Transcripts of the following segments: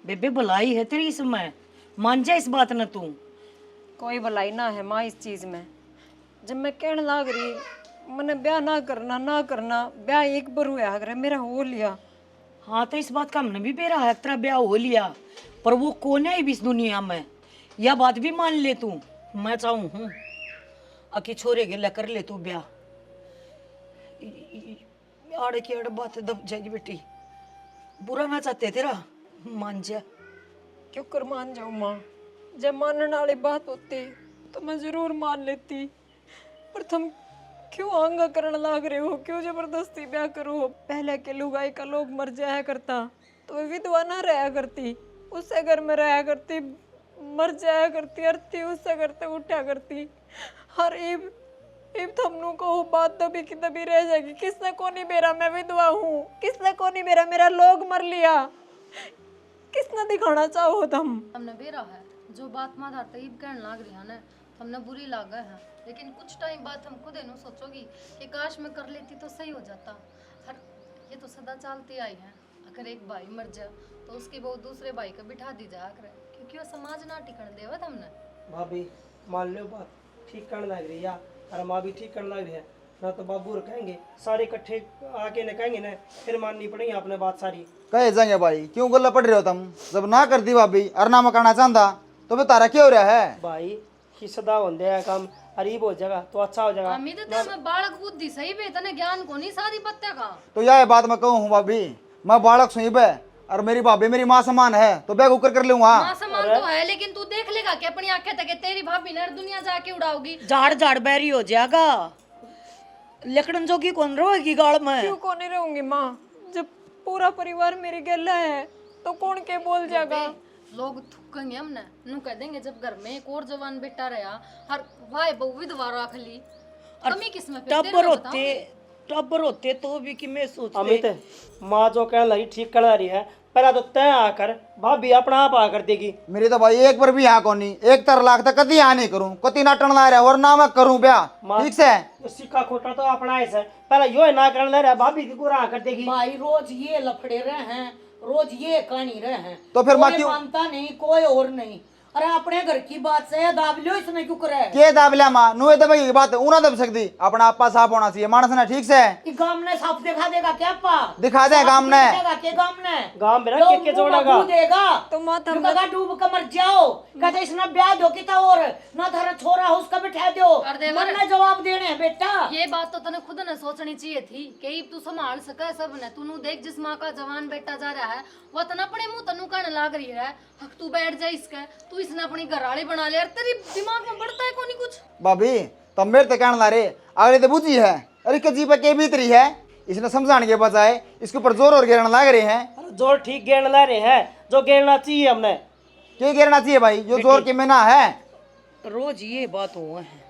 बेबे भलाई है तेरी इसमें, मान जा इस बात न तू। कोई भलाई ना है माँ इस चीज में। जब मैं कहने लग रही मैंने ब्याह ना करना, ब्याह एक बार हुआ अगर मेरा हो लिया। हाँ तो इस बात का हमने भी बेरा है, तेरा ब्याह हो लिया, पर वो कौन है इस दुनिया में, यह बात भी मान ले तू। मैं चाहूँ हूँ अकी छोरे के कर ले तू ब्याह। आड़े की आड़े बात दब जाएगी बेटी, बुरा ना चाहते तेरा, मान जा। क्यों कर मान जाऊँ माँ? जब मानने वाली बात होती तो मैं जरूर मान लेती, पर तुम क्यों आंगा करने लग रहे हो? क्यों जबरदस्ती ब्याह करो? पहले के लुगाई का लोग मर जाया करता तो मैं विधवा ना रहा करती, उससे घर में रहा करती, मर जाया करती, अर्थी उससे करते उठा करती। हर ईब ईब थमनू को बात दबी की दबी रह जाएगी। किसने को नहीं बेरा मैं विधवा हूँ, किसने को नहीं बेरा मेरा लोग मर लिया, किसने दिखाना चाहो तुम? हमने बेरा है जो बात माँ तईब कहने लाग रही है ना, हमने बुरी लागा है, लेकिन कुछ टाइम बाद हम खुद इन्हों सोचोगी कि काश मैं कर लेती तो सही हो जाता। हर ये तो सदा चलती आई है, अगर एक भाई मर जाए तो उसकी बहू दूसरे भाई को बिठा दी जाया करे, क्योंकि वो समाज ना टिकन देवत हमने। भाभी मान लो बात ठीक करने लग रही है, और माँ भी ठीक करने लग रही है ना, तो बाबू कहेंगे सारे इकट्ठे आके न कहेंगे ना, फिर माननी पड़ेगी आपने बात सारी। कहे जाएंगे भाई, क्यों गल्ला पड़ रहे हो तुम? जब ना कर दी भाभी और ना मकाना चाहता तो फिर तारा क्या हो रहा है? भाई कि सदा होंदे है काम, अरीब हो जाएगा तो अच्छा हो जाएगा। अमित तो मैं बालक बुद्धि सही पे तने ज्ञान को नहीं सारी पत्ते का। तो यह बात मैं कहूँ भाभी, मैं बालक सुई बे और मेरी भाभी मेरी माँ समान है तो बैग उकर कर लूंगा। मां समान तो है, लेकिन तू देख लेगा कि अपनी आंखें तक तेरी भाभी ने दुनिया जाके उड़ाओगी। झाड़ झाड़ बैरी हो जाएगा, लकड़न जोगी कौन रहेगी गाड़ में। क्यों को नहीं रहूंगी माँ? जब पूरा परिवार मेरी गला है तो कौन के बोल जाएगा? लोग थूकेंगे हमने, नु कह देंगे जब घर में एक और जवान बेटा रहा, हर भाई बहू विधवा रख ली, कमी किसमें फिर तेरे टब्बर में होते बताओ। टब्बर होते तो भी कि मैं सोचते। अमित माँ जो कहने लगी ठीक कर रही है, पहला तो तय आकर भाभी अपना आप आकर देगी। मेरी तो भाई एक बार भी यहाँ को नहीं, एक तर लाख तक कति यहाँ नहीं करूँ, कति नाटन ला रहा वरना मैं करूँ ब्याह, ठीक से? सिक्का खोटा तो अपना ऐसा है, पहला यो ना करने लग रहा भाभी की पूरा आकर देगी। भाई रोज ये लफड़े रहे हैं, रोज ये कहानी रहे हैं, तो फिर माँ कोई क्यों मानता नहीं, कोई और नहीं। अरे अपने घर की बात से दाब लो, इसमें क्यों करे? के दाबल्या माँ नुए दबेगी की बात उना दब सकती, अपना आपा साफ होना चाहिए मानस ने, ठीक से? ये गाम ने साफ दिखा देगा क्या पा? दिखा दे गाम ने, के गाम ने गांव में ना के जोड़ेगा देगा तो माता तुम कहा डूब कर मर जाओ, कहते इसने ब्याह दो किता और ना थारा छोरा हो उसका बिठा दो, कर दे मन में जवाब देने हैं बेटा। ये बात तो तने खुद ने सोचनी चाहिए थी कि तू संभाल सके सब ने। तू देख जिस माँ का जवान बेटा जा रहा है वो तना अपने मुंह तनु कहने लाग रही है, हक तू बैठ जा इसका, तू इसने अपनी घरवाली बना ले। यार तेरी दिमाग में बढ़ता है कोनी कुछ? भाभी तुम मेरे तो कहने ला रहे, अगले तो बुझी है, अरे कजी पे के भीतरी है, इसने समझाने के बजाय इसके ऊपर जोर और गिरने लग रहे हैं। अरे जोर ठीक गिरने ला रहे हैं, जो गिरना चाहिए हमने। क्या गिरना चाहिए भाई, जो जोर के में ना है? रोज ये बात हुआ है,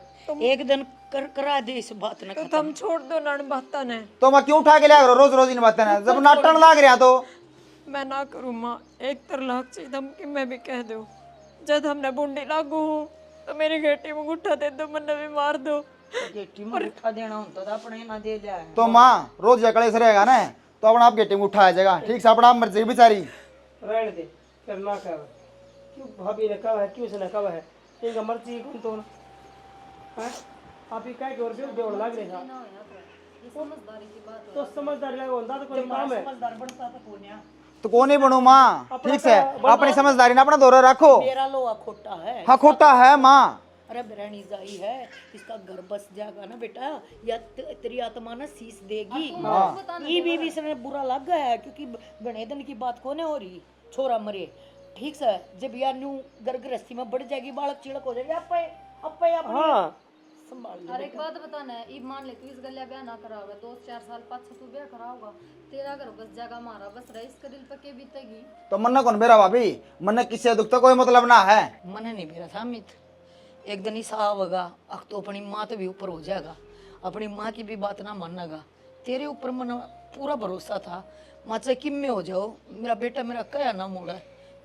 एक दिन कर करा दे इस बात ने तो खत्म। तुम छोड़ दो नन बाता ने। तो मैं क्यों उठा के लिया करो रोज रोज इन बातें ना, जब नाटन लाग रहा तो मैं ना करूँ माँ, एक तर लाख चाहिए धमकी मैं भी कह दो। जब हमने बूंदी लागू हूँ तो मेरी गेटी में गुट्ठा दे दो, मन भी मार दो। गेटी में उठा देना होता था, अपने ना दे लिया है। तो माँ रोज जकड़े से रहेगा ना तो अपना आप गेटे में उठाया जाएगा, ठीक से? अपना आप मर जाएगी बेचारी। रहने दे, फिर ना कह, क्यों भाभी ने कहा है, क्यों उसने कहा है, एक मर्जी कौन तो है आप ही कह के और जोड़ लग रहे हैं। तो समझदारी लगा होता तो कोई काम है। समझदार बनता तो कौन है? तो कौन ही बनू माँ, ठीक से? अपनी समझदारी ना अपना दौरा रखो। मेरा लोहा खोटा है। हाँ खोटा है माँ। अरे बिरानी जाई है, इसका घर बस जाएगा ना बेटा, या तेरी आत्मा ना शीश देगी। ये भी इसमें बुरा लग गया है, क्योंकि बने दिन की बात कोने हो रही, छोरा मरे, ठीक है? जब यार न्यू घर गृहस्थी में बढ़ जाएगी, बालक चिड़क हो जाएगी, अपने हाँ संभाल ले। और एक बात बताना है, ई मान ले तू इस गलिया ब्याह ना करा होगा, 2-4 साल पाछे तू ब्याह करा होगा, तेरा घर बस जागा मारा बस रहा, इसका दिल पे के बीतेगी? तो मन कौन मेरा भाभी, मन किसी दुख तो कोई मतलब ना है। मन नहीं मेरा था अमित, एक दिन ही होगा, अख तो अपनी माँ तो भी ऊपर हो जाएगा, अपनी माँ की भी बात ना मानना। तेरे ऊपर मन पूरा भरोसा था, माँ चाहे किम में हो जाओ, मेरा बेटा मेरा कया ना मोड़ा,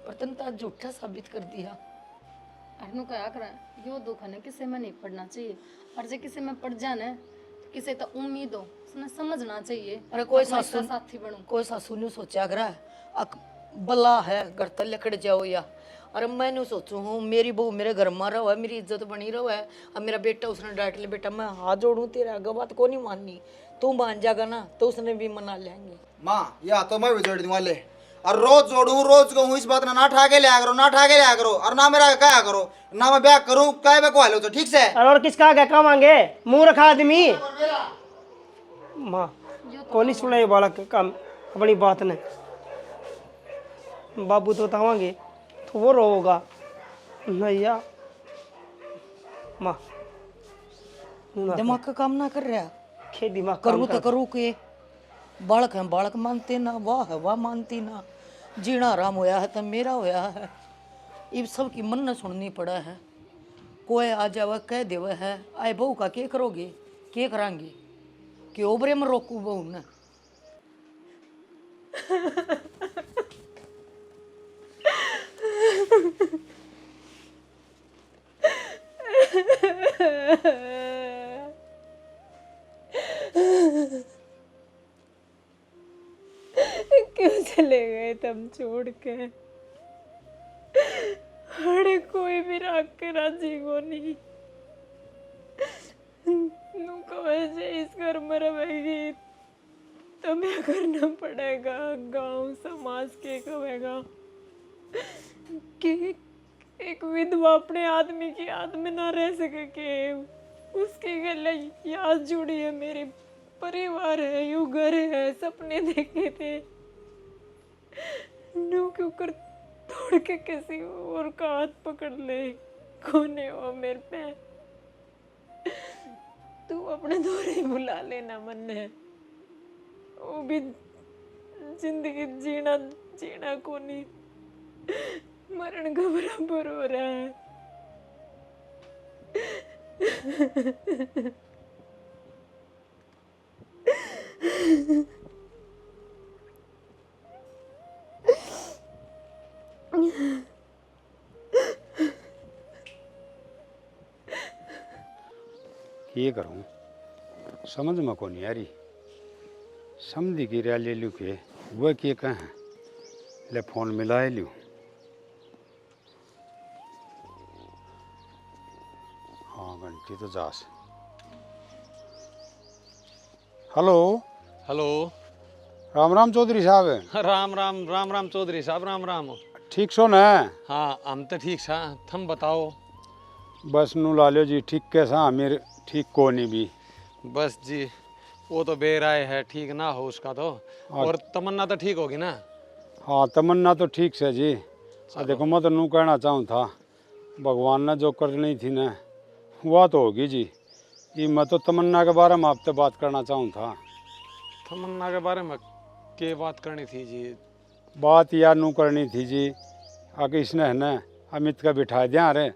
पर तन तो झूठा साबित कर दिया। अनु क्या करा, यो दुख है ना किसी में नहीं पड़ना चाहिए, और जो किसी में पड़ जाने तो किसी तो उम्मीद हो उसने समझना चाहिए। अरे कोई अपना सासू इसका साथी बनूं। कोई सासू ने सोचा करा, बला है घर तक लकड़ जाओ या। अरे मैंने सोचू हूँ मेरी बहू मेरे घर में रहो है, मेरी इज्जत बनी रहो है। अब मेरा बेटा उसने डांट लिया, बेटा मैं हाथ जोड़ूं तेरे आगे, बात को नहीं माननी, तू मान जाएगा ना तो उसने भी मना लेंगे। माँ या तो मैं भी जोड़ दूंगा ले, और रोज जोड़ू रोज कहूँ इस बात ना ठा के लिया करो, ना ठा के लिया करो, और ना मेरा क्या करो, ना मैं ब्याह करूँ क्या मैं को हालो तो ठीक से। और किसका आगे काम मांगे, मुंह रखा आदमी। माँ को नहीं सुना ये बालक काम अपनी बात ने, बाबू तो बतावांगे तो वो रोगा नहीं या। माँ दिमाग का काम ना कर रहा, खे दिमाग करूँ तो करूँ के, बालक है बालक मानते ना, वाह है वाह मानती ना, जीना आराम होया है तो मेरा होया है। इब सब की मन न सुननी पड़ा है, कोई आ जावे कह देवे है, आए बहू का के करोगे, के करांगे, कि ओबरे में रोकू बहू ने। क्यों चले गए तुम छोड़ के? अरे कोई भी राग के राजी को नहीं, नू कहे इस घर में रहेगी तो मैं करना पड़ेगा, गांव समाज के कहेगा कि एक विधवा अपने आदमी की याद में ना रह सके, कि उसके गले याद जुड़ी है, मेरे परिवार है, यू घर है, सपने देखे थे, नू क्यों कर तोड़ के किसी और का हाथ पकड़ ले, कोने हो मेरे पे, तू अपने दोरे बुला लेना मन है, वो भी जिंदगी जीना जीना को नहीं, मरण का बराबर हो रहा है। ये करूँ समझ में को नहीं आ रही, समझी की रहा ले लूँ के वह के कहें, ले फोन मिलाए लूँ। हाँ घंटी तो जास। हेलो हेलो, राम राम चौधरी साहब। राम राम राम राम चौधरी साहब, राम राम। ठीक सो न? हाँ हम तो ठीक सा, थम बताओ। बस नू लालियो जी ठीक कैसा, मेरे ठीक को नहीं भी। बस जी वो तो बेराय है, ठीक ना हो उसका तो, और तमन्ना तो ठीक होगी ना? हाँ तमन्ना तो ठीक से जी। देखो मैं तो नू कहना चाहूँ था, भगवान ने जो करनी थी ना वह तो होगी जी। ये मैं तो तमन्ना के बारे में आपसे बात करना चाहूँ था। तमन्ना के बारे में के बात करनी थी जी? बात यार नू करनी थी जी, आगे इसने है ना अमित का बिठा दिया रे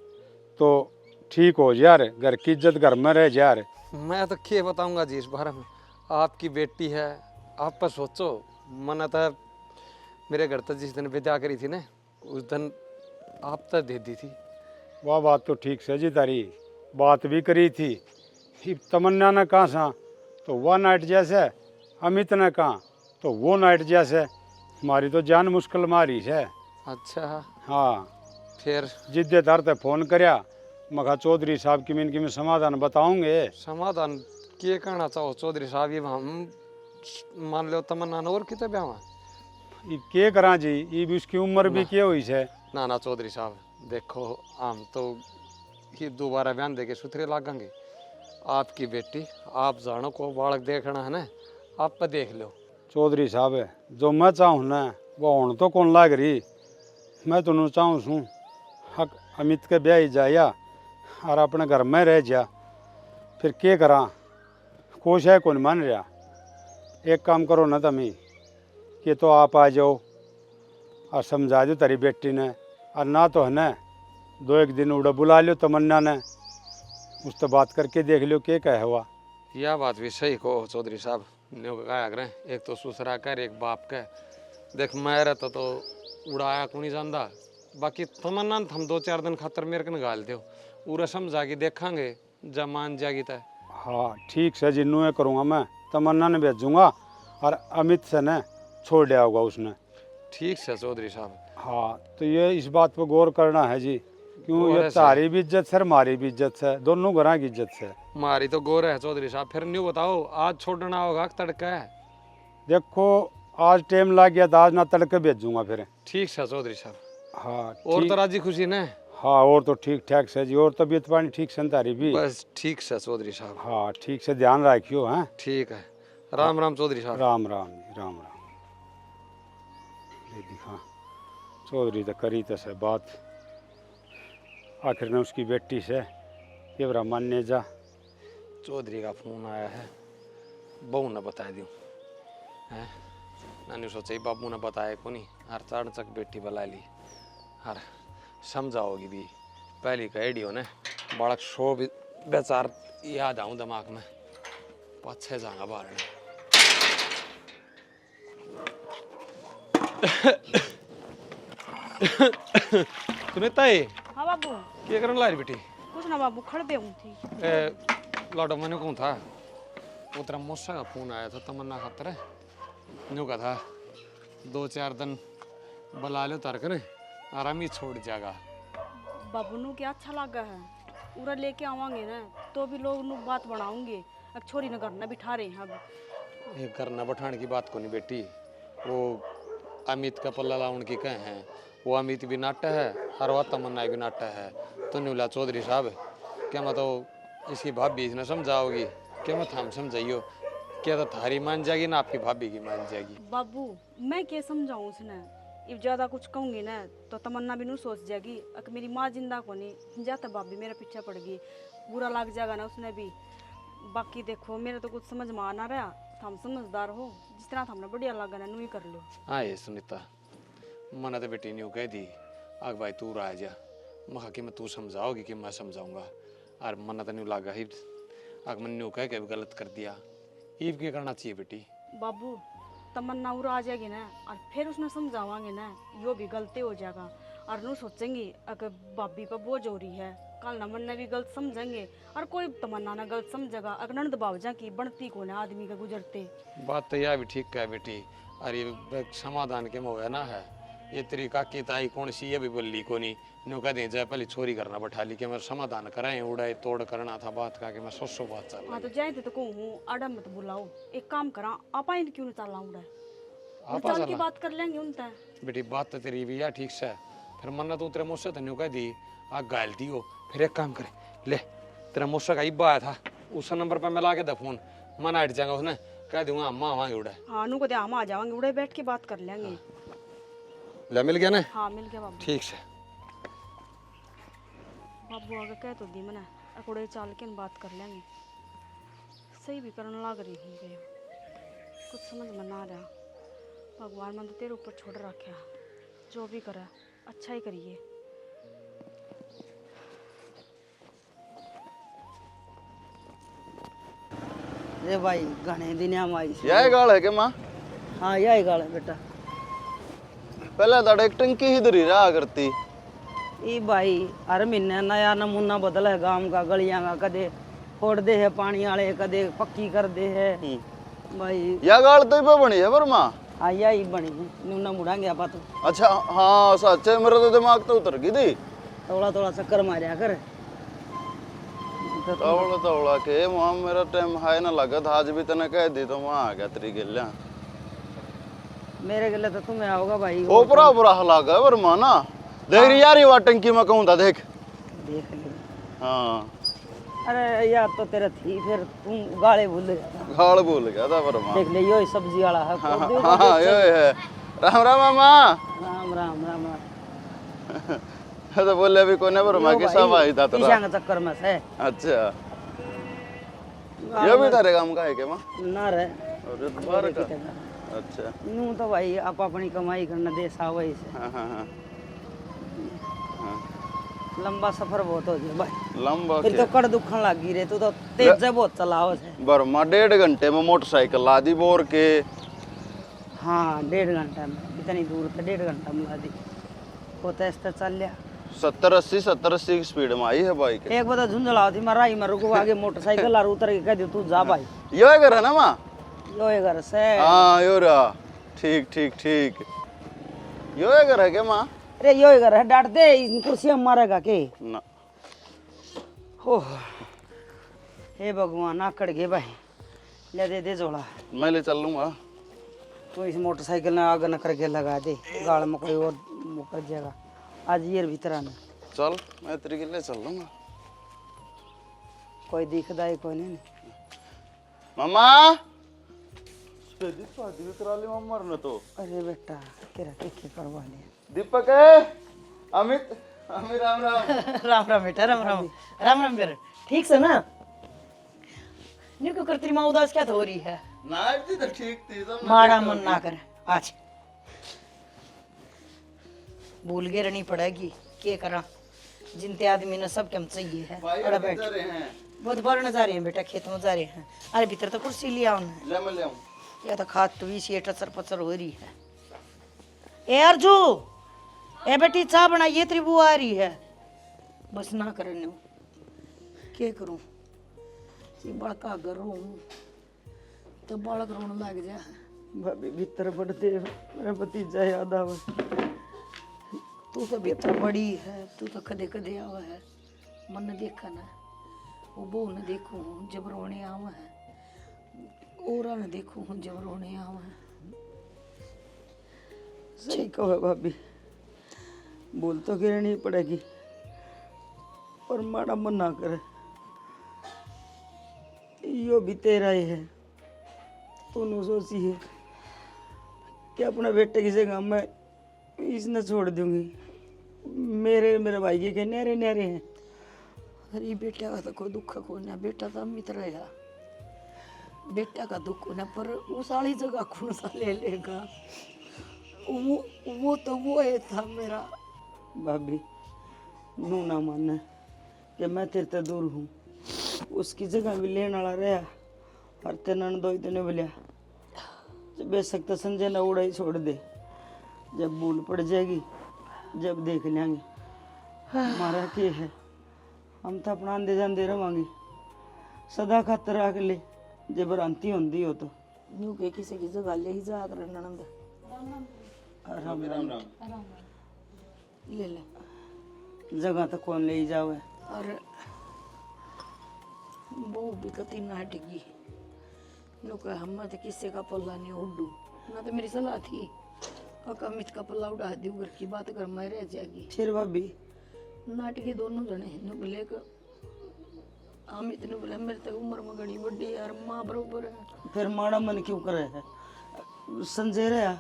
तो ठीक हो जा रे, घर की इज्जत घर में रह जा रे। मैं तो क्या बताऊंगा जी इस बारे में, आपकी बेटी है, आप पर सोचो। मैंने तो मेरे घर तक जिस दिन विदा करी थी ना उस दिन आप तक दे दी थी। वह बात तो ठीक से जी, तारी बात भी करी थी। ये तमन्ना ने कहा सा तो वह नाइट जैसे, अमित ने कहा तो वो नाइट जैसे, हमारी तो जान मुश्किल मारी है। अच्छा हाँ फिर जिद्दे तार ते फोन करया, मखा चौधरी साहब की में समाधान बताऊंगे। समाधान के कहना चाहो चौधरी साहब? ये हम मान लो तमन्ना ने और कितने ब्याह? ये के करा जी, ये भी उसकी उम्र भी क्या हुई है। ना ना चौधरी साहब देखो, हम तो ये दोबारा बयान दे के सुथरे लागेंगे। आपकी बेटी, आप जानो को बालक देखना है ना, आप पर देख लो। चौधरी साहब जो मैं चाहूँ ना वो होने तो कौन लाग रही। मैं तो चाहूँ सूँ हक अमित के ब्याह जाया और अपने घर में रह जा, फिर के करा, कोश है कौन मान रहा। एक काम करो ना तमी कि तो आप आ जाओ और समझा दो तेरी बेटी ने, और ना तो है ना दो एक दिन उड़ा बुला लो तमन्ना ने, उससे बात करके देख लो के कहे हुआ। यह बात भी सही कहो चौधरी साहब, क्या करें, एक तो ससुरा कर एक बाप का। देख मैं रहता तो उड़ाया को नहीं जानता, बाकी तमन्ना हम 2-4 दिन खातर मेरे को गाल दो, पूरा समझा के देखांगे, जब मान जाएगी तय। हाँ ठीक से जी, नू करूँगा मैं, तमन्ना ने भेजूँगा और अमित से न छोड़ दिया होगा उसने। ठीक है चौधरी साहब। हाँ तो ये इस बात पर गौर करना है जी, क्यों गौर ये है तारी भी इज्जत है, हमारी भी इज्जत है, दोनों घरां की इज्जत है। हमारी तो गोर है चौधरी साहब। फिर न्यू बताओ, आज छोड़ना होगा कि तड़का है? देखो आज टाइम लग गया तो आज ना तड़के भेजूंगा फिर। ठीक है चौधरी साहब। हाँ और ठीक- तो राजी खुशी ने? हाँ और तो ठीक ठाक से जी, और तबीयत पानी ठीक से न तारी भी? बस ठीक है चौधरी साहब। हाँ ठीक से ध्यान रखियो। हैं ठीक है, राम राम चौधरी साहब। राम राम जी राम राम। ये दिखा चौधरी तो करी तो से बात, आखिर ने उसकी बेटी से ये बरा मानने जा। चौधरी का फोन आया है, बहू ने बता दूँ है। नानी सोचे बाबू ने बताया को नहीं, हर चाड़ चक बेटी बुला ली, हर समझाओगी भी। पहली कह ने बालक शो भी बेचार याद आऊँ दिमाग में, पछे जाऊंगा बाहर। सुनीता ये हाँ बाबू। क्या करने ला रही बेटी? कुछ ना बाबू, खड़ पे हूँ थी। लौटो मैंने कौन था उतरा मौसा का फोन आया था तमन्ना खातर है, न्यू का था 2-4 दिन बुला लो तार कर आराम ही छोड़ जाएगा। बाबू नु क्या अच्छा लगा है, उरा लेके आवांगे ना तो भी लोग नु बात बढ़ाऊंगे। अब छोरी न घर न बिठा रहे हैं अब। ये करना बैठाने की बात को नहीं बेटी, वो अमित का पल्ला लाउन की कहे हैं, वो अमित भी नाट्य है और वह तमन्ना भी नाट्य है। तो न्यूला चौधरी साहब क्या मतलब इसकी भाभी इसने समझाओगी? क्या मत हम समझाइयो, क्या तो थारी मान जाएगी ना आपकी भाभी की मान जाएगी? बाबू मैं क्या समझाऊं उसने, if ज्यादा कुछ कहूंगी ना तो तमन्ना भी नु सोच जाएगी अगर मेरी माँ जिंदा को नहीं जाता भाभी मेरा पीछा पड़ गई, बुरा लग जाएगा ना उसने भी। बाकी देखो मेरे तो कुछ समझ में आ ना रहा, हम समझदार हो, जिस तरह हमने बढ़िया लगा ना नू ही कर लो। हाँ ये सुनीता मना तो बेटी ने कह दी आग भाई तू रह जा, मखा कि मैं तू समझाओगी कि मैं समझाऊंगा, और मना तो नहीं लगा ही आग मन न्यू कह के भी गलत कर दिया। ईब क्या करना चाहिए बेटी? बाबू तमन्ना उरा आ जाएगी ना और फिर उसने समझावांगे ना यो भी गलती हो जाएगा, और नू सोचेंगे अगर भाभी पर बोझ हो रही है, कल न मन भी गलत समझेंगे और कोई तमन्ना ना गलत समझेगा। अगर नंद बावजा की बनती को ना आदमी का गुजरते। बात तो यह भी ठीक है बेटी, अरे ये समाधान के मोह ना है, ये तेरी काकी ताई कौन सी ये भी बोली को नहीं, न्यू कह दे जाए पहले छोरी करना बैठा ली कि मैं समाधान कराए, उड़ाए तोड़ करना था बात का कि मैं सोचो बात चल। हाँ तो जाए तो कहूँ आड़ा मत बुलाओ, एक काम करा आपा इन क्यों चलना उड़ा आपा चल की चलना? बात कर लेंगे उनता। बेटी बात तो तेरी भी यार ठीक से है, फिर मन्ना तो तेरे मुझसे तो न्यू कह दी आग गाल दी हो, फिर एक काम करे ले तेरा मुझसे का इब्बा आया था उस नंबर पर मैं ला के दा फोन, मन हट जाएगा उसने कह दूंगा अम्मा आवांगे उड़ा। हाँ नू को हम आ जाएंगे उड़े बैठ के बात कर लेंगे। ले मिल गया ना? हाँ मिल गया बाबू। ठीक से। बाबू आगे कह तो दी मना अकोड़े चाल के बात कर लेंगे, सही भी करने लग रही है, कुछ समझ में ना रहा। भगवान मन तो तेरे ऊपर छोड़ रखा, जो भी करे अच्छा ही करिए। रे भाई घने दिन हम आई यही गाल है के माँ? हाँ यही गाल है बेटा। पहले तो एक टंकी ही धरी रहा करती। ई भाई हर महीने नया नमूना बदल है गांव का, गलियां का, कदे फोड़ दे है पानी वाले, कदे पक्की कर दे है भाई। यह गाल तो ही बनी है पर माँ? हाँ यही बनी है, नूना मुड़ांगे आप तो। अच्छा हाँ सच है, मेरा तो दिमाग तो उतर गई थी। थोड़ा थोड़ा चक्कर मारिया कर। तवड़ा तवड़ा के माँ मेरा टाइम हाय ना लगा था, आज भी तने कह दी तो मैं आ गया तेरी गिल्ला। मेरे गले तो तुम्हें आओगा भाई। ओपरा बुरा लगा पर माँ ना देख रही यार, ये टंकी में कहूँ था देख देख ले। हाँ अरे यार तो तेरा थी, फिर तुम गाले भूल गया था। गाल भूल गया था पर माँ। देख ले यो सब्जी वाला है। हाँ हाँ यो है। राम राम मामा। राम राम राम राम। तो बोले अभी कोने पर माँ की सब आई था ईशा के चक्कर में से। अच्छा ये भी तारे काम का है क्या माँ? ना रे अरे बाहर का। अच्छा नू तो भाई आप अपनी कमाई करना देश आवई से। हाँ हाँ हाँ लंबा सफर बहुत हो गया भाई। लंबा फिर तो कड़ दुखन लगी रे, तू तो तेज से बहुत चलाओ से। बर्मा 1.5 घंटे में मोटरसाइकिल ला दी बोर के। हाँ 1.5 घंटा में, इतनी दूर थे 1.5 घंटा में ला दी। वो तो ऐसे चल लिया 70-80 की स्पीड में आई है बाइक। एक बार झुंझलाओ थी मैं राई में रुको आगे मोटरसाइकिल और उतर के कह दी तू जा भाई। यो है घर है ना माँ? यो घर से। हाँ यो रहा। ठीक ठीक ठीक। यो है घर है क्या माँ? अरे यो घर है, डांट दे, इन कुर्सियां मारेगा के? ना हो हे भगवान, आकड़ गए भाई। ले दे दे जोड़ा, मैं ले चल लूंगा। तो इस मोटरसाइकिल ने आग न करके लगा दे, गाड़ में कोई और मुकर जाएगा। आज ये भीतर आना, चल मैं तेरे के लिए चल लूंगा। कोई दिखदा है कोई नहीं। मामा करा ली मामा ने तो। अरे बेटा तेरा टिक्की करवा लिया। दीपक है, अमित, अमित राम राम। राम राम बेटा, राम राम। राम राम बेटा, ठीक से ना? न्यू क्यों करती माँ उदास क्या तो हो रही है? ना जी तो ठीक थी तो माड़ा मन ना कर आज, भूल गए रहनी पड़ेगी। क्या करा, जिनते आदमी ने सब कम चाहिए है। बड़ा बैठ बहुत बार जा रहे हैं बेटा, खेत में जा रहे हैं। अरे भीतर तो कुर्सी लिया उन्हें, ले मैं ले आऊं। या तो खाद तो भी टचर पचर हो रही है। ए अर्जू, ए बेटी चाय बनाइए, तेरी बुआ आ रही है। बस ना करने क्या करूं, ये बड़का घर हूं तो बालक रोने लग जा। भाभी भीतर बढ़ते मेरा भतीजा याद आवे। तू तो भीतर बड़ी है, तू तो कदे कदे आवा है। मन ने देखा ना, वो बहू ने देखू जब रोने आवा है, और ने देखू जब रोने आवा है। सही कहो भाभी, बोल तो गिरनी पड़ेगी और माड़ा मन ना करे। यो भी तेरा ही है, तूने सोची है कि अपने बेटे की जगह मैं इसने छोड़ दूंगी। मेरे भाई के न्यारे न्यारे हैं। अरे बेटा का तो कोई दुख को ना, बेटा तो मित्र है, बेटा का दुख ना, पर उस वाली जगह कौन सा ले लेगा? वो तो वो है था मेरा। भाभी नू ना माने कि मैं तेरे से दूर हूँ, उसकी जगह भी लेने वाला रहा और तेना दो इतने बोलिया जब बेशक तो संजय ना उड़ा ही छोड़ दे। जब भूल पड़ जाएगी जब देख लेंगे। हमारा क्या है, हम तो अपना आंदे जाते रवांगे। सदा खातर रख ले, जब भ्रांति होंगी हो तो न्यू के किसी की जगह ले ही जा कर ननंद। राम राम ले ले जगह तो कौन ले ही जावे। और वो भी कती ना हटेगी। नो कहा हम तो किसी का पल्ला नहीं उड़ू ना, तो मेरी सलाह थी अमित का पल्ला उड़ा दी, घर की बात कर मैं रह जाएगी। फिर भाभी नाटके दोनों जने नु बोले कि अमित ने बोला मेरे तक उम्र में घड़ी बड़ी यार, माँ बरोबर है। फिर माड़ा मन क्यों करे है? संजय रहा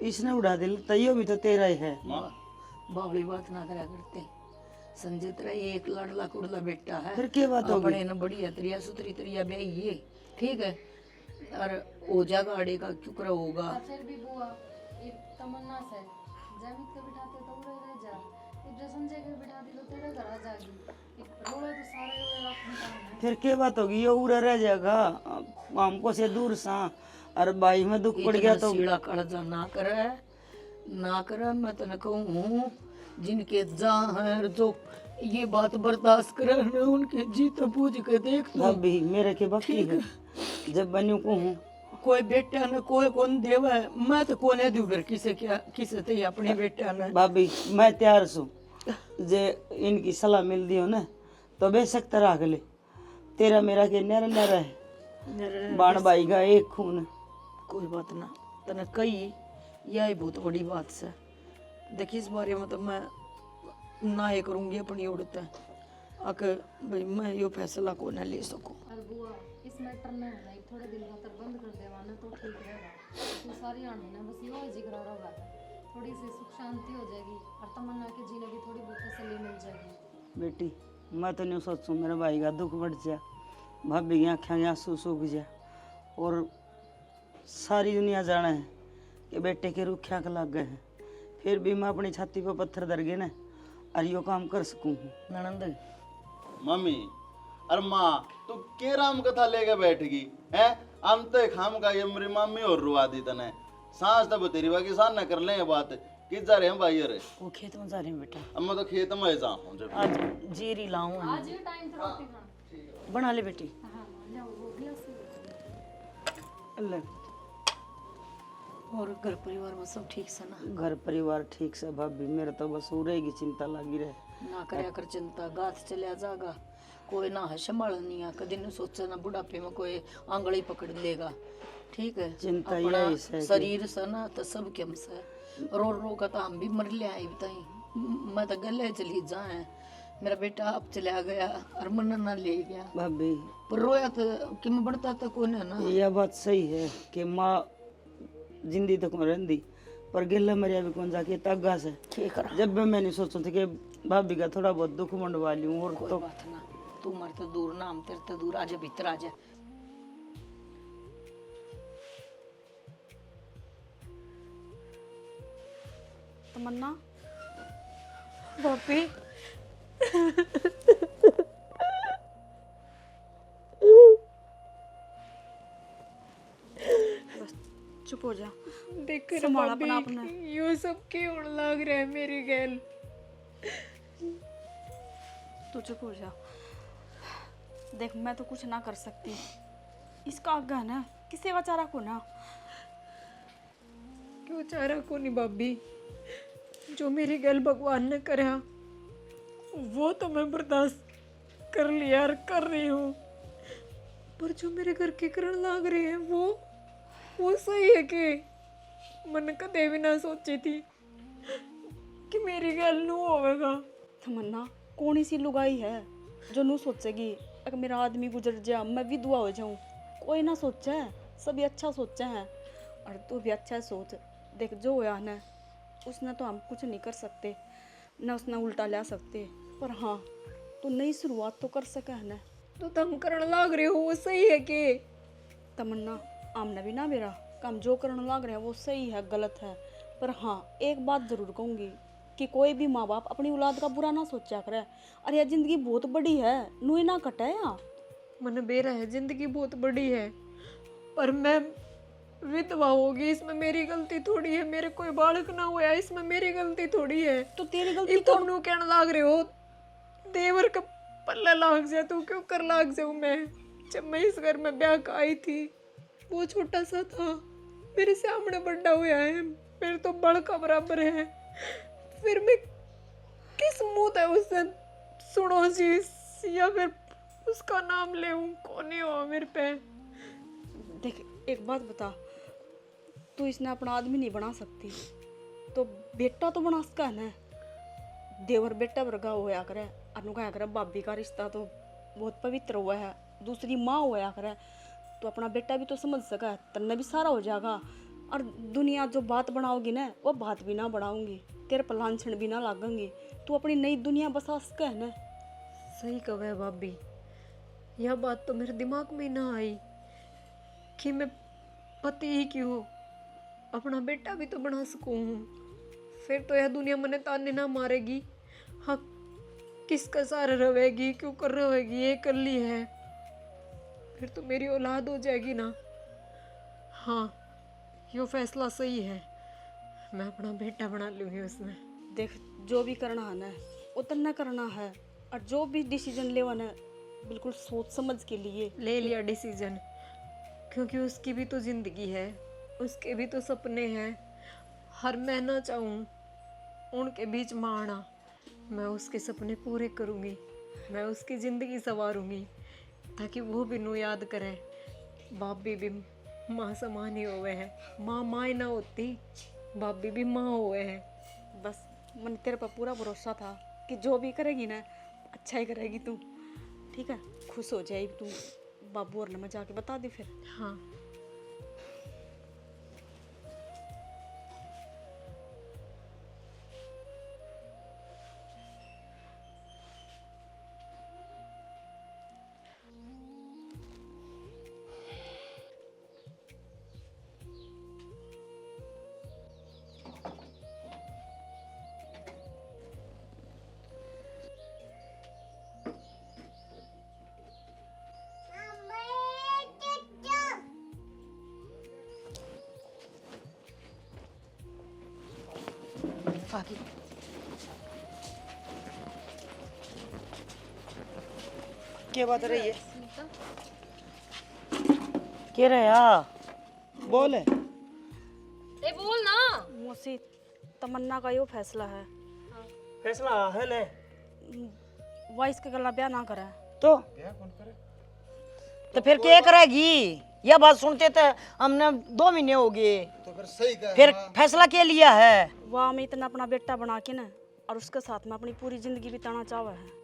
इसने उड़ा दिल, तैयो भी तो तेरा ही है। बावली बात ना करा करते। संजय तेरा एक लाडला कुड़ला बेटा है, फिर क्या बात होगी? अपने न बढ़िया तरिया सुतरी तरिया ब्याही है, ठीक है। और ओ जा गाड़ी का क्यों करा होगा? फिर भी बुआ ये तमन्ना से जैमित के बिठाते तो उड़े रह जा, ये संजय के बिठाती तो तेरे घर आ जाएगी। रोड़ा तो सारे रात में काम है। फिर क्या बात होगी? ये उड़ा रह जाएगा हमको से दूर सा। अरे भाई में दुख पड़ गया तो सीढ़ा कर्जा ना करे ना करे। मैं तो कहूँ जिनके जहाँ जो ये बात बर्दाश्त करे न, उनके जीत पूछ के देख तू। भाभी मेरे के बाकी है, जब बनू को हूँ कोई बेटा न कोई कौन देवा है, मैं तो कोने दूर किसे क्या किसे ते अपने बेटा न। भाभी मैं तैयार सू, जे इनकी सलाह मिल दी हो ना तो बेशक तरह ले। तेरा मेरा के नर नर है, बाण भाई का एक खून। कोई बात ना, तने कही यही बहुत बड़ी बात से। देखिए इस बारे में तो मैं ना ये करूँगी अपनी उड़ते अक भाई मैं यो फैसला को ना ले सकूँ। और बुआ इस मैटर में है ना थोड़े दिन खातर बंद कर देवाना तो ठीक रहेगा। तो सारी आने ना बस यो जिक्र रहा है, थोड़ी सी सुख शांति हो जाएगी और तमन्ना के जीने की थोड़ी बहुत तसल्ली मिल जाएगी। बेटी मैं तो नहीं सोचूँ मेरे भाई का दुख बढ़ जा, भाभी की आँखें के आंसू सूख जा, और सारी दुनिया जाने है कि बेटे के रुख्या के लग गए हैं। फिर भी मैं अपनी छाती पर पत्थर धर गए ना और यो काम कर सकूँ। ननंद मम्मी अरे माँ तू के राम कथा लेके बैठ गई है? हम तो खाम का ये मेरी मम्मी और रुआ दी तने सांस तब तेरी बाकी सान न कर ले ये बात किस जा रहे हैं भाई? अरे वो खेत में जा रहे हैं बेटा। अब मैं तो खेत में जाऊँ जब आज जीरी लाऊं आज ये टाइम तो रोटी खाना। बना ले बेटी। हाँ ले वो भी ऐसे अल्लाह और घर परिवार में सब ठीक से ना? घर परिवार ठीक से भाभी, मेरे तो बस उरे की चिंता लगी रहे। ना करया कर चिंता, गात चलिया जागा, कोई ना है संभाल नहीं, कदी न सोचा ना बुढ़ापे में कोई आंगली पकड़ लेगा। ठीक है, चिंता अपना यही से कि- शरीर से ना तो सब के हमसे रो रो का तो हम भी मर लिया है बताई। मैं तो गले चली जाए, मेरा बेटा अब चला गया और मन ना ले गया, भाभी पर रोया तो कि मैं बढ़ता तो कौन है ना। यह बात सही है कि माँ जिंदी तो कौन रही, पर गिल्ला मरिया भी कौन जाके तगा से। ठीक है, जब भी मैंने सोचा था कि भाभी का थोड़ा बहुत दुख मंडवा लूं, और कोई तो बात ना, तू मर तो दूर ना, हम तेरे तो दूर, आजा भीतर आजा। तमन्ना भाभी बस चुप हो जा, देख कर संभाल भाभी, अपना अपना। यो सब क्यों लग रहा है मेरी गैल। तू चुप हो जा। देख मैं तो कुछ ना कर सकती, इसका आज्ञा है ना, किसी का चारा को ना। क्यों चारा को नहीं भाभी, जो मेरी गैल भगवान ने करा वो तो मैं बर्दाश्त कर लिया और कर रही हूँ, पर जो मेरे घर के करण लाग रहे हैं वो सही है कि मन कदे भी ना सोची थी कि मेरी गैल नू होवेगा। तमन्ना कौन सी लुगाई है जो नू सोचेगी अगर मेरा आदमी गुजर जा, मैं विधवा हो जाऊं? कोई ना सोचा है, सभी अच्छा सोचा है, और तू भी अच्छा सोच। देख जो होया ना, उसने तो हम कुछ नहीं कर सकते, ना उसने उल्टा ला सकते, पर हाँ तू नई शुरुआत तो कर सका है ना। तो तुम करण लाग रहे हो वो सही है कि? तमन्ना आमने भी ना मेरा काम जो करने लग रहे हैं वो सही है गलत है, पर हाँ एक बात जरूर कहूँगी कि कोई भी माँ बाप अपनी औलाद का बुरा ना सोचा करे। अरे यार जिंदगी बहुत बड़ी है, नू ही ना कटे या। मन बेरा है, जिंदगी बहुत बड़ी है, पर मैं विधवा होगी इसमें मेरी गलती थोड़ी है, मेरे कोई बालक ना हुआ इसमें मेरी गलती थोड़ी है। तो तेरी गलती इब तुम नू कहने लाग रहे हो देवर का पल्ला लाग जाए, तू क्यों कर लाग जाऊं मैं? जब मैं इस घर में ब्याह का आई थी वो छोटा सा था, मेरे सामने बड़ा हुआ है, मेरे तो बड़का बराबर है, फिर मैं किस मुंह है उससे सुनो जी या फिर उसका नाम ले कौन ही हो मेरे पे? देख एक बात बता, तू इसने अपना आदमी नहीं बना सकती तो बेटा तो बना सका है ना। देवर बेटा वर्गा होया करे, अनुका करे, भाभी का रिश्ता तो बहुत पवित्र हुआ है, दूसरी माँ होया करे तो अपना बेटा भी तो समझ सका है, तन्ने भी सारा हो जाएगा। और दुनिया जो बात बनाओगी ना वो बात भी ना बनाऊंगी, तेरे पर लांछन भी ना लागेंगी, तू अपनी नई दुनिया बसा सका है ना। सही कहा है भाभी, यह बात तो मेरे दिमाग में ना आई कि मैं पति ही क्यों अपना बेटा भी तो बना सकूं, फिर तो यह दुनिया मने ताने ना मारेगी। हाँ किसका सहारा रहेगी, क्यों कर रहेगी, ये कर ली है, फिर तो मेरी औलाद हो जाएगी ना। हाँ यो फैसला सही है, मैं अपना बेटा बना लूंगी उसमें। देख जो भी करना है ना वो तन्ना करना है, और जो भी डिसीजन लेवा ना बिल्कुल सोच समझ के लिए ले लिया डिसीजन, क्योंकि उसकी भी तो जिंदगी है, उसके भी तो सपने हैं। हर मैं ना चाहूँ उनके बीच में आना, मैं उसके सपने पूरे करूँगी, मैं उसकी ज़िंदगी संवारूँगी, ताकि वो भी नू याद करे भाभी भी माँ समान ही हुए हैं, माँ माँ ही ना होती भाभी भी माँ हुए हैं। बस मन तेरे पर पूरा भरोसा था कि जो भी करेगी ना अच्छा ही करेगी तू, ठीक है? खुश हो जाएगी तू, बाबू और में जाके बता दे फिर। हाँ बाकी क्या बात रही है? सुनीता, क्या रहा बोल। ए तमन्ना का यो फैसला है फैसला है ना वह इसके गला ब्याह ना करे। तो फिर क्या करेगी? यह बात सुनते थे हमने 2 महीने हो गए, तो फिर सही कह फिर फैसला क्या लिया है? वह हमें इतना अपना बेटा बना के ना और उसके साथ में अपनी पूरी जिंदगी बिताना चाहवा है।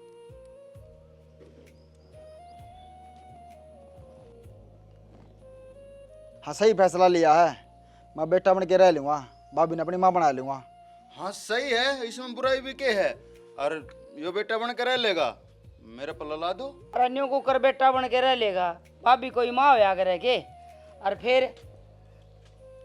हाँ सही फैसला लिया है। मैं बेटा बन के रह लूंगा, भाभी ने अपनी माँ बना लूंगा। हाँ सही है, इसमें बुराई भी क्या है। और यो बेटा बन कर रह लेगा, मेरे पल्ला ला दो। अन्यों को कर बेटा बन के रह लेगा, भाभी कोई माँ होया करे के। और फिर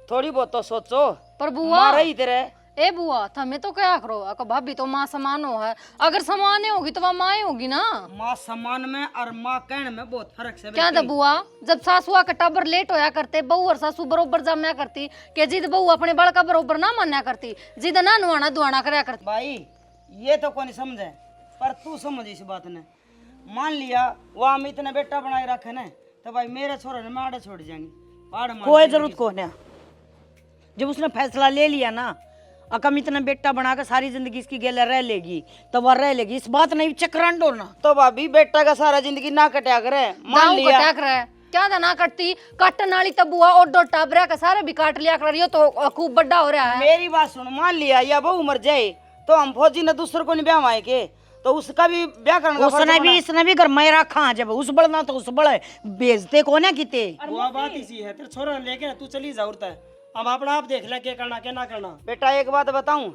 थोड़ी बहुत तो सोचो। पर बुआ माँ रही तेरे ए बुआ थमे तो क्या करो, अको भाभी तो माँ समान हो है, अगर समान होगी तो वह माँ होगी ना। माँ सम्मान में और माँ कहने में बहुत फर्क है। क्या था बुआ, जब सासुआ का टाबर लेट होया करते, बहू और सासू बरोबर जमया करती के जिद बहू अपने बड़ का बरोबर ना मान्या करती, जिद ना नुआना दुआना करया करती। भाई ये तो कोई नहीं समझे, पर तू समझ इस बात ने। मान लिया वो हम इतने बेटा बनाए रखे न, तो भाई मेरे छोरे ने माड़े छोड़ जाएंगे। कोई जरूरत को नहीं, जब उसने फैसला ले लिया ना अकम इतना बेटा बना के सारी जिंदगी इसकी गेले रह लेगी, तो वह रह लेगी। इस बात नहीं चक्रांड होना। तो भाभी बेटा का सारा जिंदगी ना कटा करे। मान लिया कटा करे क्या था ना करती, काटन वाली तब बुआ और 2 टाबरा का सारे भी काट लिया कर, यो तो खूब बड़ा हो रहा है। मेरी बात सुन, मान लिया या बहू मर जाए तो हम फौजी ने दूसरे को नहीं ब्याह आए के, तो उसका भी ब्याह करना। उसने भी इसने भी घर में रखा, जब उस बड़ना तो उस बड़े बेचते को ना किते। वो बात इसी है, तेरे छोरा ने लेके तू चली जा उड़ता है। अब अपना आप देख ले क्या करना क्या ना करना। बेटा एक बात बताऊं,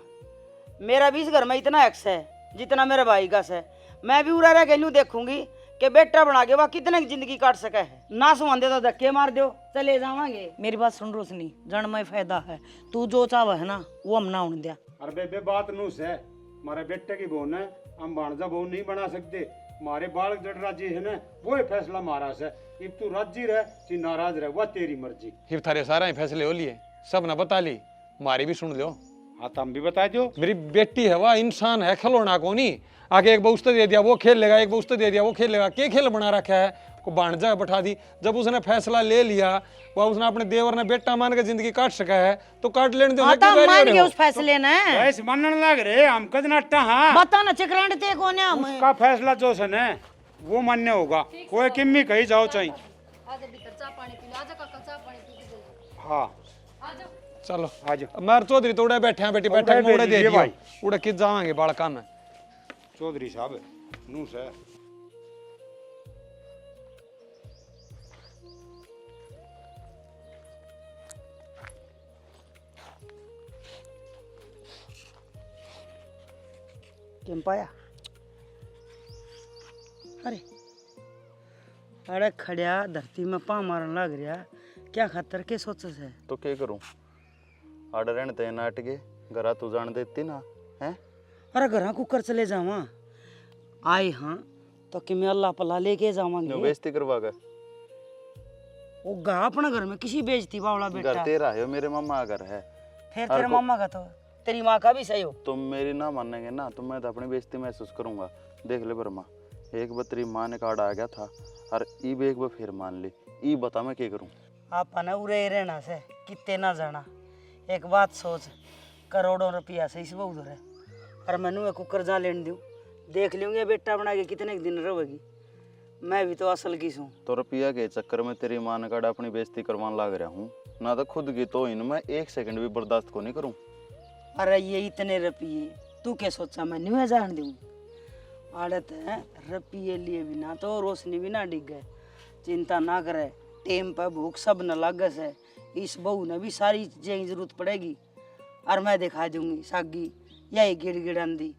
मेरा भी इस घर में इतना एक्स है जितना मेरे भाई का है। मैं भी उड़ा रह के यूं देखूंगी कि बेटा बना के वह कितने की जिंदगी काट सका है। ना सुन तो धक्के मार दो, चले जावांगे। मेरी बात सुन रोशनी, जन में फायदा है, तू जो चाह है ना वो हम ना होने दिया। अरे बेबे बात नूस है, हमारे बेटे की बहू है, हम भाणजा बहू नहीं बना सकते। हमारे बालक जड़ राजी है ना, वो ही फैसला हमारा से। इब तू राजी रह ची नाराज रह, वह तेरी मर्जी। हिब थारे सारा ही फैसले हो लिए, सब ना बता ली, हमारी भी सुन लो। हाँ तो हम भी बता दो। मेरी बेटी है वह इंसान है, खिलौना को नहीं। आगे एक बउस्ते दे दिया वो खेल लेगा, एक बउस्ते दे दिया वो खेल लेगा। क्या खेल बना रखा है, को भाणजा बैठा दी। जब उसने फैसला ले लिया, वह उसने अपने देवर ने बेटा मान के जिंदगी काट सका है, तो काट लेने दो। मान के उस फैसले ने ऐसे मानने लग रहे हम कद नट्टा। हाँ बता ना चक्रांड ते कौन है? उसका फैसला जो है ना वो मान्य होगा, कोई किम्मी कही जाओ चाहिए। आजा भीतर चाय पानी पी, आजा काका चाय पानी पी के दे। हाँ आजा चलो आज मार चौधरी तो उड़े बैठे हैं, बेटी बैठे हैं, उड़े दे दियो, उड़े किस जावांगे बालका में। चौधरी साहब नू से क्यों पाया? अरे खड़िया धरती में पा मारन लग रहा, क्या खतर के सोचस है? तो क्या करूं, आड़ रहने ते नाट के घरा तू जान देती ना है। अरे घर कुकर चले जावा आए। हाँ तो कि मैं अल्लाह पल्ला लेके जावांगे। बेइज्जती करवा कर वो गा अपना घर में किसी बेइज्जती बावला बेटा। घर तेरा है, मेरे मामा का घर है। फिर तेरे मामा का तो तेरी माँ का भी सही हो। तुम मेरी ना मानेंगे ना, तो मैं तो अपनी बेइज्जती महसूस करूंगा। देख ले बर्मा, एक बार तेरी माँ ने कार्ड आ गया था और ईब एक बार फिर मान ली। ई बता मैं क्या करूं? आप ना उरे रहना से कितने ना जाना। एक बात सोच, करोड़ों रुपया से इस बहुत है, और मैनू एक कुकर जा लेने दूँ, देख लूँगे बेटा बना के कितने दिन रहेगी। मैं भी तो असल की हूँ। तो रुपया के चक्कर में तेरी माँ ने कार्ड अपनी बेइज्जती करवाने लग रहा हूँ ना, तो खुद की तो इन मैं 1 सेकंड भी बर्दाश्त को नहीं करूँ। अरे ये इतने रुपये तू क्या सोचा मैं नहीं जान दूँ? आड़त है रुपये लिए बिना तो रोशनी भी ना डिग गए। चिंता ना करे, टेम पर भूख सब न लागस है। इस बहू ने भी सारी चीजें की जरूरत पड़ेगी, और मैं दिखा दूंगी सागी यही गिड़ गिड़ांदी।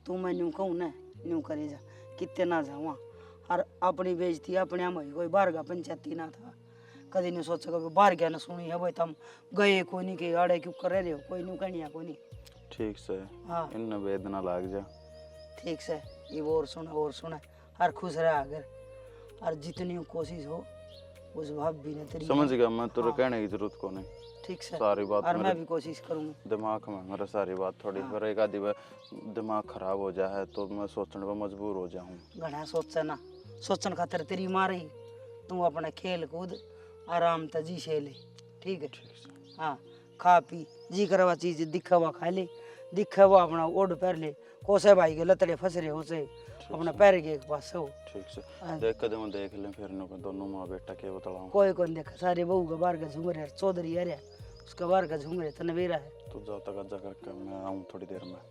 तू मैं न्यू कहूँ ना न्यू करे जा, कितने ना जावा। और अपनी बेइज्जती अपने हम कोई बाहर का पंचायती ना था, कभी नहीं सोचा कभी बाहर क्या ना सुनी है भाई तुम गए कोई नहीं के आड़े क्यों कर रहे हो, कोई नहीं कहनिया कोई नहीं। ठीक से हाँ इन वेदना लाग जा। ठीक से ये और सुना और खुश रहा अगर, और जितनी कोशिश हो उस भाभी ने तेरी। समझ गया मैं, तुझे कहने की जरूरत को नहीं। ठीक से सारी बात और मैं भी कोशिश करूंगा। दिमाग में मेरा सारी बात थोड़ी पर एक आधी बार दिमाग खराब हो जाए तो मैं सोचने पर मजबूर हो जाऊँ। घना सोचा ना, सोचन खातर तेरी माँ रही। तू अपने खेल कूद आराम तजी से ले, ठीक है? हाँ खा पी जी करवा चीज दिखा हुआ खा ले, दिखे वो अपना ओढ़ पैर ले कोसे भाई के लतड़े फंस रहे उसे अपना पैर के एक पास हो ठीक से देख के हम देख लें फिर नो दोनों माँ बेटा के बताऊं कोई कौन देखा सारे बहू का बाहर का झूमर है चौधरी है रे उसका बाहर का झूमर है तनवीरा है तू जाओ तक जा करके मैं आऊं थोड़ी देर में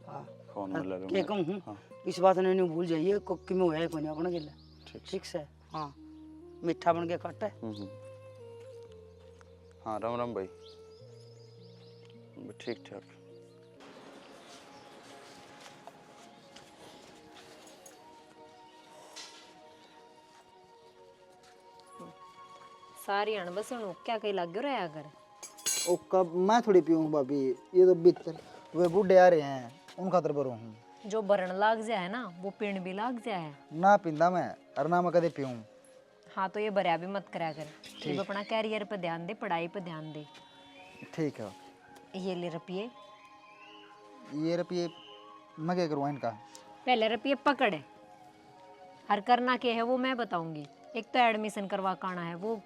हाँ फोन में ले के कहूँ इस बात ने नहीं भूल जाइए कुक्की में हुआ कोई अपना गिला ठीक से हाँ मीठा बन के काटा है हाँ राम राम भाई ठीक ठाक सारी अणबस क्या कहीं लग रहा अगर ओ कब मैं थोड़ी पीऊँ भाभी ये तो भीतर वे बूढ़े आ रहे हैं उन खातर बरो हूँ जो बरन लाग जाए ना वो पीण भी लाग जाए ना पींदा मैं और ना मैं कदे पीऊँ हाँ तो ये बरिया भी मत करा कर अब अपना कैरियर पे ध्यान दे पढ़ाई पे ध्यान दे ठीक है ये ले रुपये ये रुपये मैं क्या करूँ इनका पहले रुपये पकड़ हर करना क्या है वो मैं बताऊंगी एक तो एडमिशन करवा काना है वो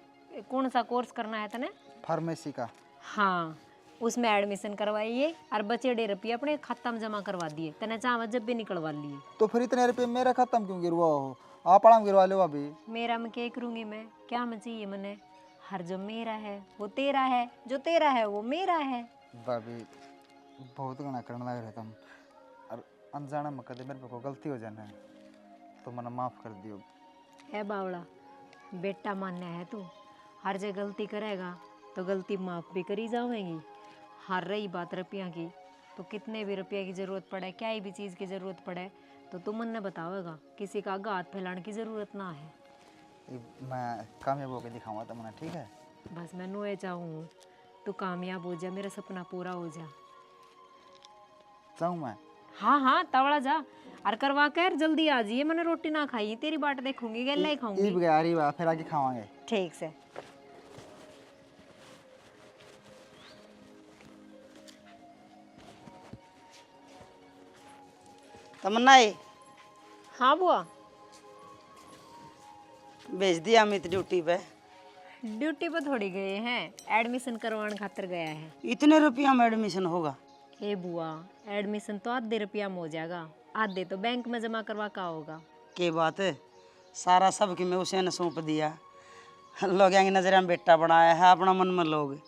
कौन सा कोर्स करना है तने फार्मेसी का हाँ उसमें एडमिशन करवाइए और बचे 1.5 रुपये अपने खाता में जमा करवा दिए तने चाह जब भी निकलवा लिए तो फिर इतने रुपये मेरा खाता में क्यों गिरवा हो आप आराम गिरवा लो अभी मेरा मैं क्या करूँगी मैं क्या मैं चाहिए मैंने हर जो मेरा है वो तेरा है जो तेरा है वो मेरा है भाभी बहुत गणा करने लग रहे तुम और अनजाना में कदे मेरे को गलती हो जाना है तो मना माफ़ कर दियो है बावड़ा बेटा मानना है तू हर जगह गलती करेगा तो गलती माफ़ भी करी जाएगी हर रही बात रुपया की तो कितने भी रुपये की ज़रूरत पड़े क्या ही भी चीज़ की ज़रूरत पड़े तो तू मन ने बतावेगा किसी का आगा हाथ फैलाने की ज़रूरत ना है मैं कामयाब होकर दिखाऊंगा तो मना ठीक है बस मैं नुए चाहूँ तू कामयाब हो जा मेरा सपना पूरा हो जा चाहूँ मैं हाँ हाँ तवड़ा जा और करवा कर जल्दी आ जाइए मैंने रोटी ना खाई तेरी बाट देखूंगी गैला ही खाऊंगी गयारी वाह फिर आके खावांगे ठीक से तमन्ना है हाँ बुआ भेज दिया अमित ड्यूटी पे ड्यूटी पे थोड़ी गए हैं एडमिशन करवाने खातिर गया है इतने रुपया में एडमिशन होगा ए बुआ एडमिशन तो आधे रुपया में हो जाएगा आधे तो बैंक में जमा करवा का होगा के बात है सारा सब कि मैं उसे न सौंप दिया लोग आएंगे नजर में बेटा बनाया है अपना मन में लोग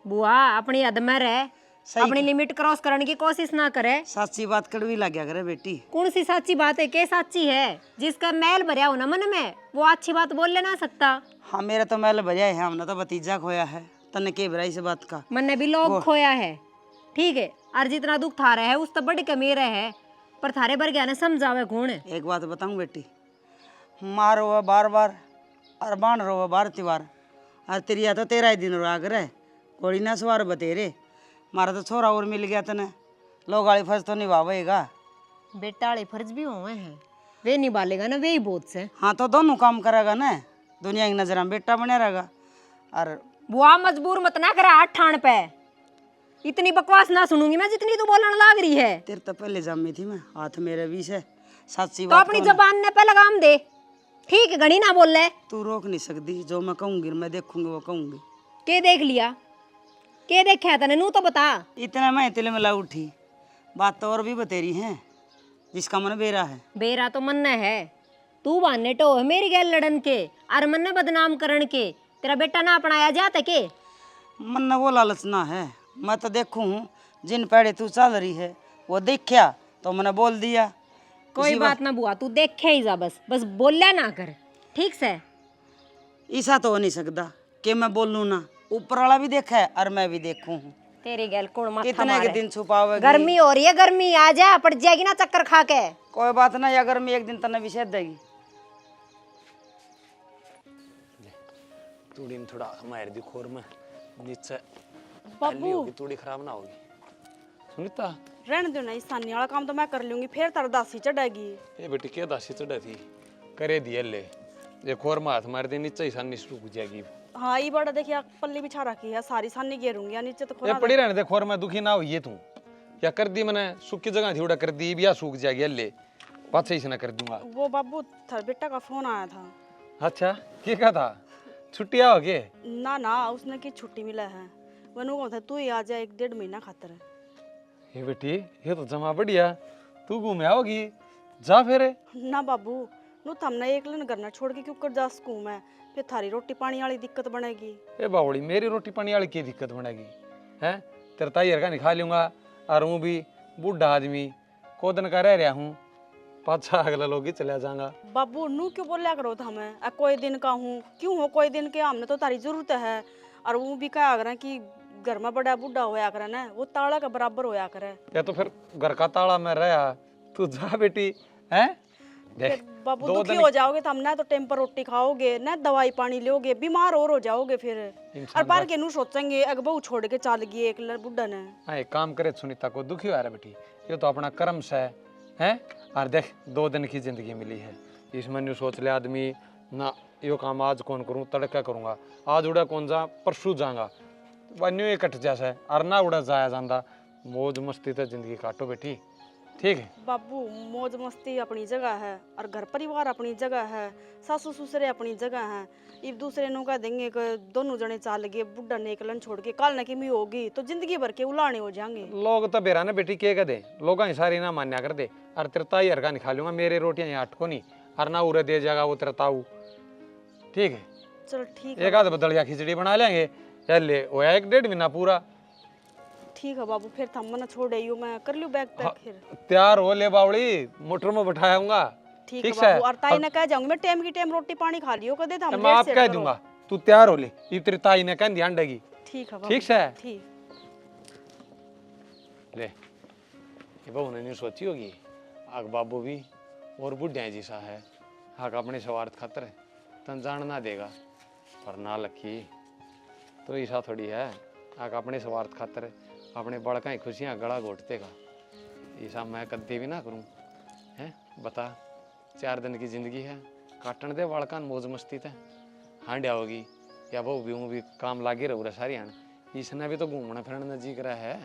बुआ अपनी हद में रह अपनी लिमिट क्रॉस करने की कोशिश ना करे सच्ची बात कड़वी लग गया करे बेटी कौन सी सच्ची बात है के सच्ची है जिसका मैल भरिया हो ना मन में वो अच्छी बात बोल ले ना सकता हाँ मेरा तो मैल बजा है हमने तो भतीजा खोया है तने के भराई से बात का मन ने भी लोग खोया है ठीक है और जितना दुख थारा है उस तो बड़ी कमी रहे पर थारे भर गया ने समझावे कौन एक बात बताऊं बेटी मारो वह बार बार और बाण रो वह बार त्योहार और तेरिया तो 13 दिन राग रहे कोड़ी ना सवार बतेरे मारा तो छोरा और मिल गया तने लोग आली फर्ज तो निभावेगा बेटा वाले फर्ज भी हुए हैं वे निभालेगा ना वे ही बहुत से हाँ तो दोनों काम करेगा ना दुनिया की नजर में बेटा बने रहेगा और बुआ मजबूर मत ना करा हाथ ठाण पे इतनी बकवास ना सुनूंगी मैं जितनी तू बोलने लग रही है तेरे तो पहले जमी थी मैं हाथ मेरे बीच है सच्ची तो बात अपनी जबान ने पे लगाम दे ठीक है घड़ी ना बोल ले तू रोक नहीं सकती जो मैं कहूंगी मैं देखूंगी वो कहूंगी के देख लिया के देखा तने नू तो बता इतना मैं तिल में ला उठी बात तो और भी बतेरी है जिसका मन बेरा है बेरा तो मन है तू बाने टो है मेरी गैल लड़न के और मन ने बदनाम करन के तेरा बेटा ना अपनाया जाता के मन न वो लालच ना है मैं तो देखूं हूँ जिन पेड़े तू चल रही है वो देखा तो मैंने बोल दिया कोई बात ना बुआ तू देखे ही जा बस बस बोलिया ना कर ठीक से ऐसा तो हो नहीं सकता कि मैं बोलूँ ना ऊपर वाला भी देखा है और मैं भी देखूं हूँ तेरी गैल कौन माथा कितने मारे के दिन छुपावेगी गर्मी हो रही है गर्मी आ जा पड़ जाएगी ना चक्कर खा के कोई बात नहीं अगर मैं एक दिन तने विषय देगी तूड़ी में थोड़ा मार दी खोर में नीचे बाबू तूड़ी खराब ना होगी सुनीता रहने दो ना इस सानी वाला काम तो मैं कर लूंगी फिर तार दासी चढ़ेगी ये बेटी क्या दासी चढ़ा थी करे दिए ले ये खोर में हाथ मार दे नीचे ही सानी रुक जाएगी हाँ ये बड़ा देखिए पल्ली बिछा रखी है सारी सानी घेरूंगी नीचे तो ये पड़ी रहने दे खोर में दुखी ना हुई तू या कर दी मैंने सूखी जगह थी उड़ा कर दी या सूख जाएगी ले बात सही से ना कर दूंगा वो बाबू थार बेटा का फोन आया था अच्छा क्या कहा था छुट्टी आओ के ना ना उसने की छुट्टी मिला है वनु को था तू ही आ जा 1-1.5 महीना खातर ये बेटी ये तो जमा बढ़िया, तू घूमे आओगी जा फिर। ना बाबू, नु थमने एक लन करना छोड़ के क्यों कर जा सकूं मैं? फिर थारी रोटी पानी वाली दिक्कत बनेगी। ए बावड़ी मेरी रोटी पानी वाली की दिक्कत बनेगी हैं? तेरे ताई का नहीं खा लूंगा, और हूँ भी बूढ़ा आदमी को दिन का रह रहा हूँ, पाछा अगला लोग ही चला जाऊंगा। बाबू नू क्यों बोलिया करो हमें? कोई दिन का हूँ क्यों हो, कोई दिन के हमने तो तारी जरूरत है। और वो भी क्या करें कि घर में बड़ा बूढ़ा होया करे ना, वो ताला के बराबर होया करे। या तो फिर घर का ताला में रहा, तू जा बेटी हैं। देख बाबू दुखी हो जाओगे तो हम ना तो टाइम पर रोटी खाओगे ना दवाई पानी लोगे, बीमार और हो जाओगे फिर। और बाहर के नू सोचेंगे अग बहू छोड़ के चल गई एक बुढ़ा ने। हाँ एक काम करे सुनीता को दुखी हो रहा बेटी, ये तो अपना कर्म से है। और देख 2 दिन की जिंदगी मिली है, इसमें न्यू सोच ले आदमी ना यो काम आज कौन करूँ, तड़का करूँगा, आज उड़ा कौन जा परसों जाऊंगा, न्यू ये कट जैसा और ना उड़ा जाया जाता। मौज मस्ती तो जिंदगी काटो बेटी, ठीक है। बाबू मौज मस्ती अपनी जगह है और घर परिवार अपनी जगह है, सासू ससुरे अपनी जगह है। एक दूसरे नु कह देंगे कि दोनों जने चाल गए, बुढ़ा ने एकलन छोड़ के काल न की होगी तो जिंदगी भर के उलाने हो जाएंगे। लोग तो बेरा ना बेटी के कह दे, लोग सारी ना मान्या कर दे। और तेरे ताई हरका नहीं खा लूंगा, मेरे रोटियां यहाँ अटको नहीं, और ना उरे दे जाएगा वो तेरा ताऊ, ठीक है। चलो ठीक एक आध बदलिया खिचड़ी बना लेंगे, ले होया 1-1.5 महीना पूरा। ठीक है बाबू, फिर थम मना छोड़ आई मैं कर लूं बैग पैक फिर। तैयार हो ले बावड़ी, मोटर में बैठाऊंगा। ठीक है बाबू, और ताई ने कह जाऊंगी मैं टाइम की टाइम रोटी पानी खा लियो कदे थम मैं आप कह दूंगा, तू तैयार हो ले, ये तेरी ताई ने कह ध्यान देगी। ठीक है बाबू, ठीक है। ठीक ले ये बहू ने नहीं सोची होगी आग बाबू भी और बुढ़िया जी सा है, आग अपने स्वार्थ खातर तन जान ना देगा, पर ना लखी तो ऐसा थोड़ी है, आग अपने स्वार्थ खातर अपने बड़का ही खुशियाँ गला घोटते का, ऐसा मैं कद्दी भी ना करूँ हैं। बता 4 दिन की जिंदगी है, काटन दे बड़का मौज मस्ती ते हांडिया होगी या बहू भी हूँ भी काम लागे रहूँ सारी हान, इसने भी तो घूमना फिरना जी करा है।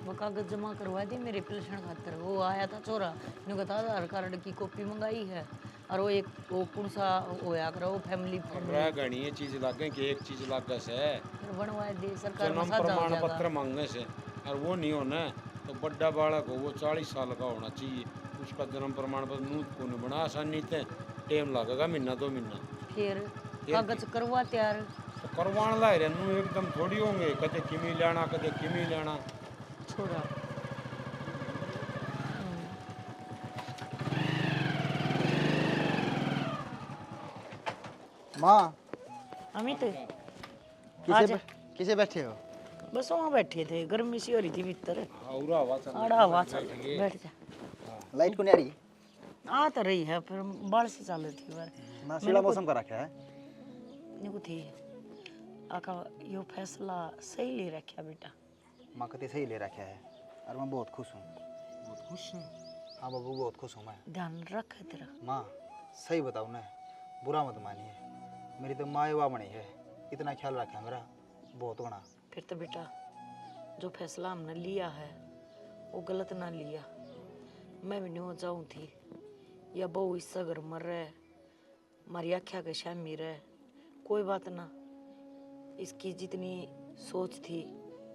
वो कागज जमा करवा दी मेरे पेंशन खातर, वो आया था छोरा ने कहा आधार कार्ड की कॉपी मंगाई है, और वो एक वो कौन सा होया करो फैमिली घनी ये चीज लागे कि एक चीज लागे से बनवाए दे सरकार जन्म प्रमाण पत्र मांगने से, और वो नहीं होना तो बड़ा बालक हो वो 40 साल का होना चाहिए, उसका जन्म प्रमाण पत्र नूत को नहीं बना आसानी से, टाइम लगेगा 1-2 महीना। फिर कागज करवा तैयार तो करवाने ला रहे नू एकदम थोड़ी होंगे, कदे किमी लेना कदे किमी लेना छोरा। माँ अमित किसे बैठे हो? बस वहाँ बैठे थे, गर्मी सी हो रही थी भीतर। आड़ा हवा चल बैठ जा। लाइट को नहीं आ रही? आ तो रही है फिर बाढ़ से चल रही थी बार ना सीधा मौसम का रखा है। निको थी आका यो फैसला सही ले रखा बेटा। माँ कते सही ले रखा है और मैं बहुत खुश हूँ। बहुत खुश हूँ? हाँ बाबू बहुत खुश हूँ मैं। ध्यान रख तेरा। माँ सही बताऊँ ना, बुरा मत मानिए, मेरी तो माँ युवा बनी है, इतना ख्याल रखा है मेरा बहुत गणा। फिर तो बेटा जो फैसला हमने लिया है वो गलत ना लिया। मैं भी नहीं हो जाऊँ थी या बहु इससे घर मर रहे मारी आख्या के शामी रहे, कोई बात ना, इसकी जितनी सोच थी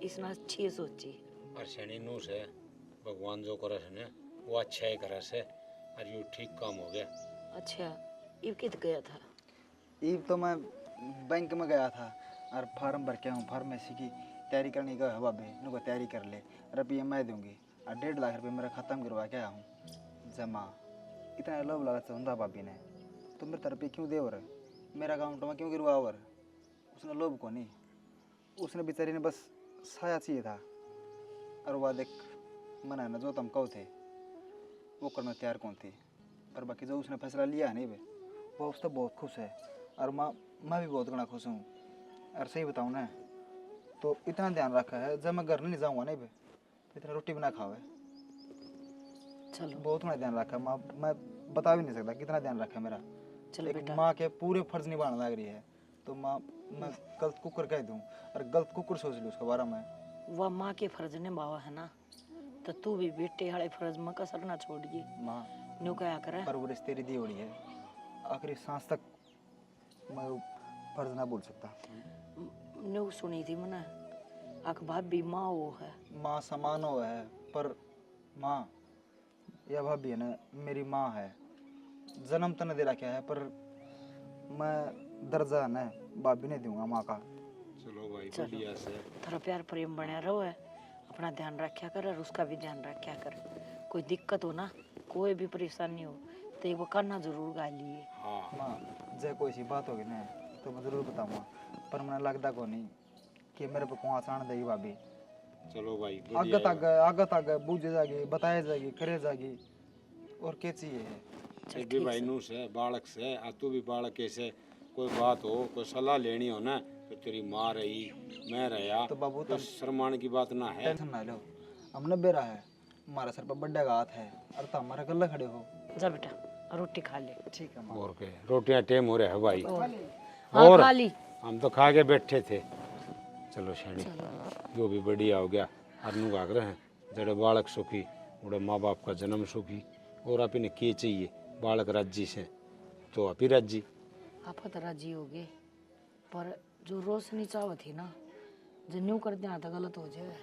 इसने अच्छी सोची। और शनि नू से भगवान जो करे से वो अच्छा ही करे से, और ये ठीक काम हो गया। अच्छा इब कित गया था? ईब तो मैं बैंक में गया था और फार्म भर के आऊँ, फार्मेसी की तैयारी करने का भाभी इनको तैयारी कर ले, रुपये मैं दूंगी और 1.5 लाख रुपये मेरा ख़त्म करवा के आया हूँ जमा। इतना लोभ लालच होता भाभी ने तो मेरे रुपये क्यों दे और मेरा अकाउंट में क्यों गिरवा और उसने लोभ को नहीं, उसने बेचारी ने बस साया चाहिए था। और वह देख मना ना जो तुम कहो थे वो करना तैयार कौन थी, पर बाकी जो उसने फैसला लिया नहीं वे वो उससे बहुत खुश है और मैं भी बहुत घना खुश हूँ। और सही बताऊँ ना तो इतना ध्यान रखा है जब मैं घर नहीं जाऊँगा नहीं बे इतना रोटी बना खावे, चलो बहुत घना ध्यान रखा माँ, मैं बता भी नहीं सकता कितना ध्यान रखा मेरा। चलो एक बेटा। माँ के पूरे फर्ज निभाने लग रही है तो माँ मैं गलत कुकर कह दूँ और गलत कुकर सोच लूँ उसके बारे में। वह माँ के फर्ज निभावा है ना, तो तू भी बेटे वाले फर्ज में कसर ना छोड़िए। माँ न्यू क्या करे परवरिश तेरी दी होड़ी है, आखिरी सांस तक मैं वो फर्ज ना बोल सकता। न्यू सुनी थी मैंने अक भाभी माँ वो है। माँ समान हो है, पर माँ यह भाभी है ना मेरी माँ है। जन्म तो नहीं दे रखा है, पर मैं दर्जा ना भाभी नहीं दूंगा माँ का। चलो भाई बढ़िया से। थोड़ा प्यार प्रेम बना रहो है, अपना ध्यान रखा कर और उसका भी ध्यान रखा कर। कोई दिक्कत हो ना, कोई भी परेशानी हो तो एक वो करना जरूर गा लिए। माँ जय कोई सी बात होगी ना तो मैं जरूर बताऊंगा, पर मैंने लगता को नहीं कि मेरे पे कुआं आसान देगी भाभी। चलो भाई आगे तक बूझे जाएगी, बताए जाएगी, करे जाएगी, और क्या चाहिए। भी भाई नू से बालक से आ तू भी बालक से कोई बात हो, कोई सलाह लेनी हो ना तो तेरी माँ रही, मैं रहा, तो बाबू तो शर्माने की बात ना है। टेंशन ना लो, हमने बेरा है, हमारे सर पर बड्डे का हाथ है, और तो हमारे गले खड़े हो। जा बेटा रोटी खा ले। ठीक है माँ। और के रोटियां टेम हो रहा है भाई। हाँ और खा ली। हम तो खा के बैठे थे। चलो शैनी जो भी बढ़िया हो गया। अरनू का आग्रह है जड़े बालक सुखी उड़े माँ बाप का जन्म सुखी। और आप इन्हें क्या चाहिए, बालक राज्य से तो आप ही राज्य। आप तो राजी हो गए, पर जो रोशनी चाहत थी ना जो न्यू कर दिया तो गलत हो जाए।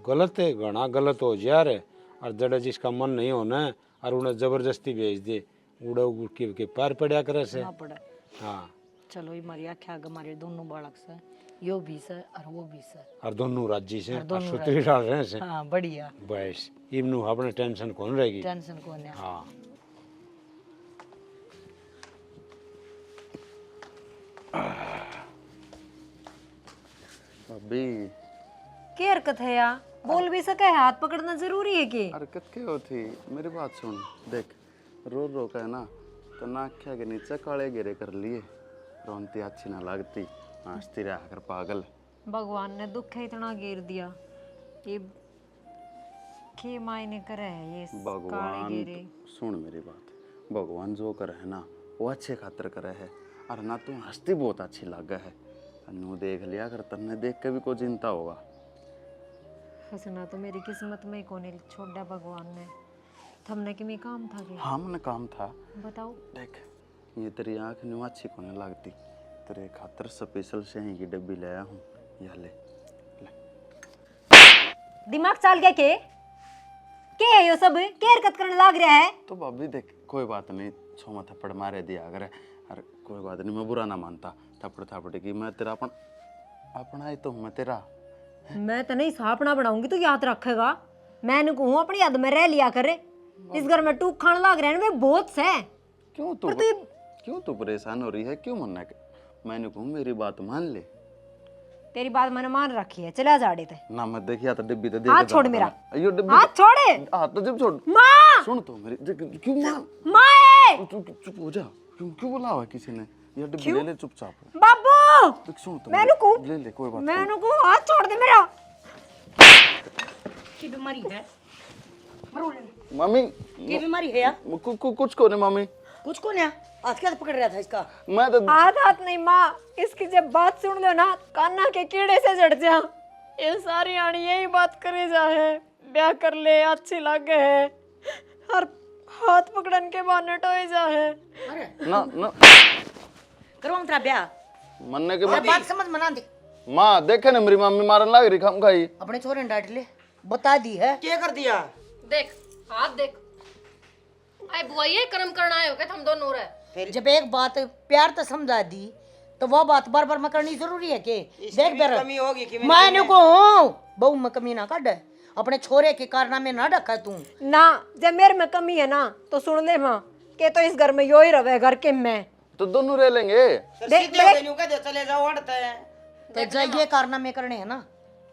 गलत है, घना गलत हो जा रहे। और जड़े जिसका मन नहीं होना और उन्हें जबरदस्ती भेज दे उड़े के पैर पड़ा करे से। ना पड़ा। हाँ चलो ये मारी आख्या हमारे दोनों बालक से, यो भी से और वो भी से, और दोनों राज्य से और दोनों सुतरी डाल रहे से। हाँ बढ़िया। बस इमनु अपने टेंशन कौन रहेगी। टेंशन कौन है। हाँ अभी क्या हरकत है यार, बोल भी सके, हाथ पकड़ना जरूरी है कि? हरकत क्या होती, मेरी बात सुन। देख रो रो के ना तो नाख्या के नीचे काले गिरे कर लिए, रोनती अच्छी ना लगती, हंसती रहा कर पागल। भगवान ने दुख है इतना घेर दिया, ये के मायने करे है ये काले भगवान घेरे। सुन मेरी बात, भगवान जो करे है ना वो अच्छे खातिर करे है, और ना तू हंसती बहुत अच्छी लगे है। नू देख लिया कर, तन्ने देख के भी कोई चिंता होगा। हंसना तो मेरी किस्मत में ही कोने छोड़ा भगवान ने, थमने के में काम था कि? हाँ मैंने काम था। बताओ। देख ये तेरी आँख न्यू अच्छी कोने लगती, तेरे खातिर स्पेशल शही की डब्बी लाया हूँ, यह ले। दिमाग चाल गया के है यो सब, के हरकत करने लाग रहा है? तो भाभी देख कोई बात नहीं, छोमा थप्पड़ मारे दिया अगर, अरे कोई बात नहीं, मैं बुरा ना मानता। थप्पड़ थप्पड़ की मैं तेरा अपना ही तो हूँ, मैं तेरा। मैं तो नहीं सापना बनाऊंगी तो याद रखेगा। मैंने कहूँ अपनी याद में रह लिया करे, इस घर में टूक खाने लाग रहे हैं बहुत से। क्यों तू परेशान हो रही है, क्यों मना के? मैंने कहूँ मेरी बात मान ले। तेरी बात मैंने मान रखी है, चला जाड़े थे ना मत देखिया तो डिब्बी तो देख। हाथ छोड़ मेरा, अयो डिब्बी, हाथ छोड़े। हाथ तो जब छोड़। माँ सुन तो मेरी, क्यों माँ? माँ चुप हो जा, क्यों बुला हुआ किसी ने? ये डिब्बी ले ले चुपचाप। बाबू तो सुन तो मैंने को ले ले, कोई बात मैंने को हाथ छोड़ दे मेरा। की बीमारी है मम्मी, की बीमारी है यार? कुछ को नहीं मम्मी, कुछ को नहीं। आज क्या पकड़ रहा था इसका? मैं तो हाथ नहीं माँ, इसकी जब बात सुन लो ना कान्ना के कीड़े से जड़ जा। ये सारी आनी यही बात करे जा है, ब्याह कर ले अच्छी लागे है, और हाथ पकड़न के बहाने टोए जा है। अरे ना करवाऊं तेरा ब्याह, मन्ने के बात समझ मना दे। माँ देखे ना मेरी मम्मी मारन लग रही, खाम खाई। अपने छोरे ने डांट ले, बता दी है। क्या कर दिया? देख हाथ देख, आई बुआ ये कर्म करना आए हो क्या हम दोनों रहे? जब एक बात प्यार तो समझा दी तो वो बात बार बार में करनी जरूरी है के? देख बेर कमी होगी कि मैं को हूँ बहु में कमी ना काट, अपने छोरे के कारनामे ना ढका तू ना। जब मेरे में कमी है ना तो सुन ले माँ, के तो इस घर में यो ही रहे घर के मैं तो दोनों रह लेंगे। चले जाओ हटते हैं तो जाइए कारनामे करने हैं ना